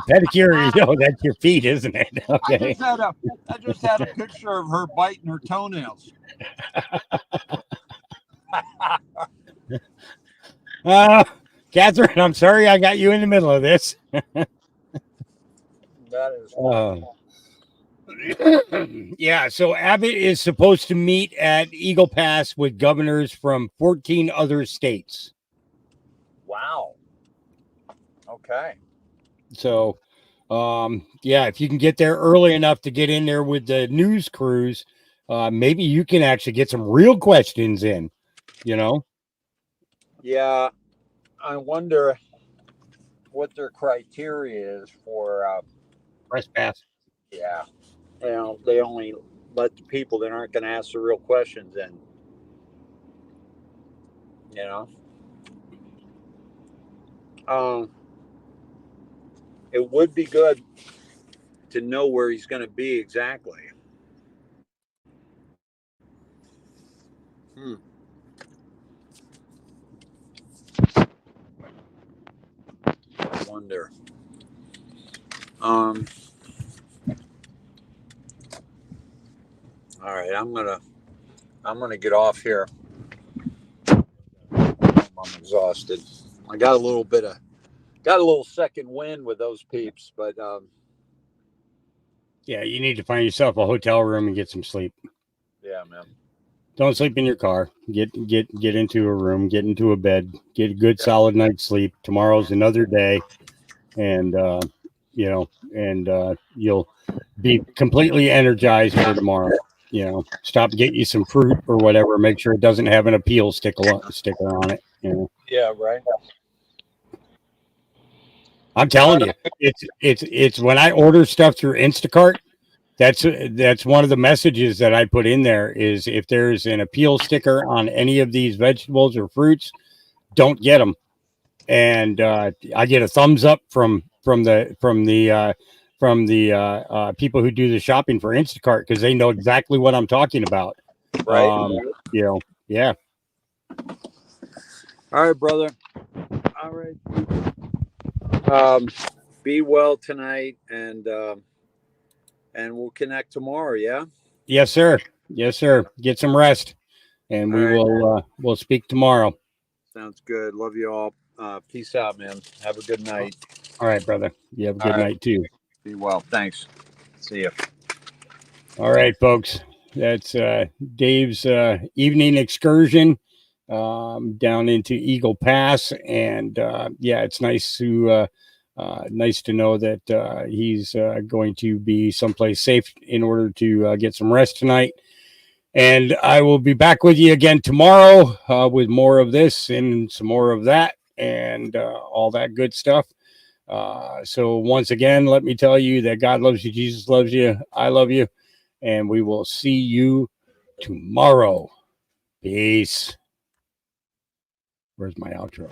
pedicure, that's your feet, isn't it? Okay. I just had a picture of her biting her toenails. Catherine, I'm sorry I got you in the middle of this. That is Yeah, so Abbott is supposed to meet at Eagle Pass with governors from 14 other states. wow. Okay. So, yeah, if you can get there early enough to get in there with the news crews, maybe you can actually get some real questions in, Yeah, I wonder what their criteria is for. Press pass. Yeah, they only let the people that aren't going to ask the real questions in. You know, it would be good to know where he's going to be exactly. I wonder. All right, I'm gonna get off here. I'm exhausted. I got a little second wind with those peeps, but Yeah, you need to find yourself a hotel room and get some sleep. yeah, man. Don't sleep in your car. Get into a room, get into a bed, get a good solid night's sleep. Tomorrow's another day, and you'll be completely energized for tomorrow. Stop, get you some fruit or whatever. Make sure it doesn't have an appeal sticker on it. Yeah, right. I'm telling you, it's when I order stuff through Instacart. That's one of the messages that I put in there is if there's an appeal sticker on any of these vegetables or fruits, don't get them. And I get a thumbs up from the people who do the shopping for Instacart because they know exactly what I'm talking about. Right. Yeah. All right, brother. All right. Be well tonight, and we'll connect tomorrow. Yeah. Yes, sir. Yes, sir. Get some rest, and we'll speak tomorrow. Sounds good. Love you all. Peace out, man. Have a good night. All right, brother. You have a good night too. Be well. Thanks. See you. All right, folks. That's Dave's evening excursion down into Eagle Pass, and it's nice to know that he's going to be someplace safe in order to get some rest tonight. And I will be back with you again tomorrow with more of this and some more of that and all that good stuff. So once again, let me tell you that God loves you, Jesus loves you, I love you, and we will see you tomorrow. Peace. Where's my outro?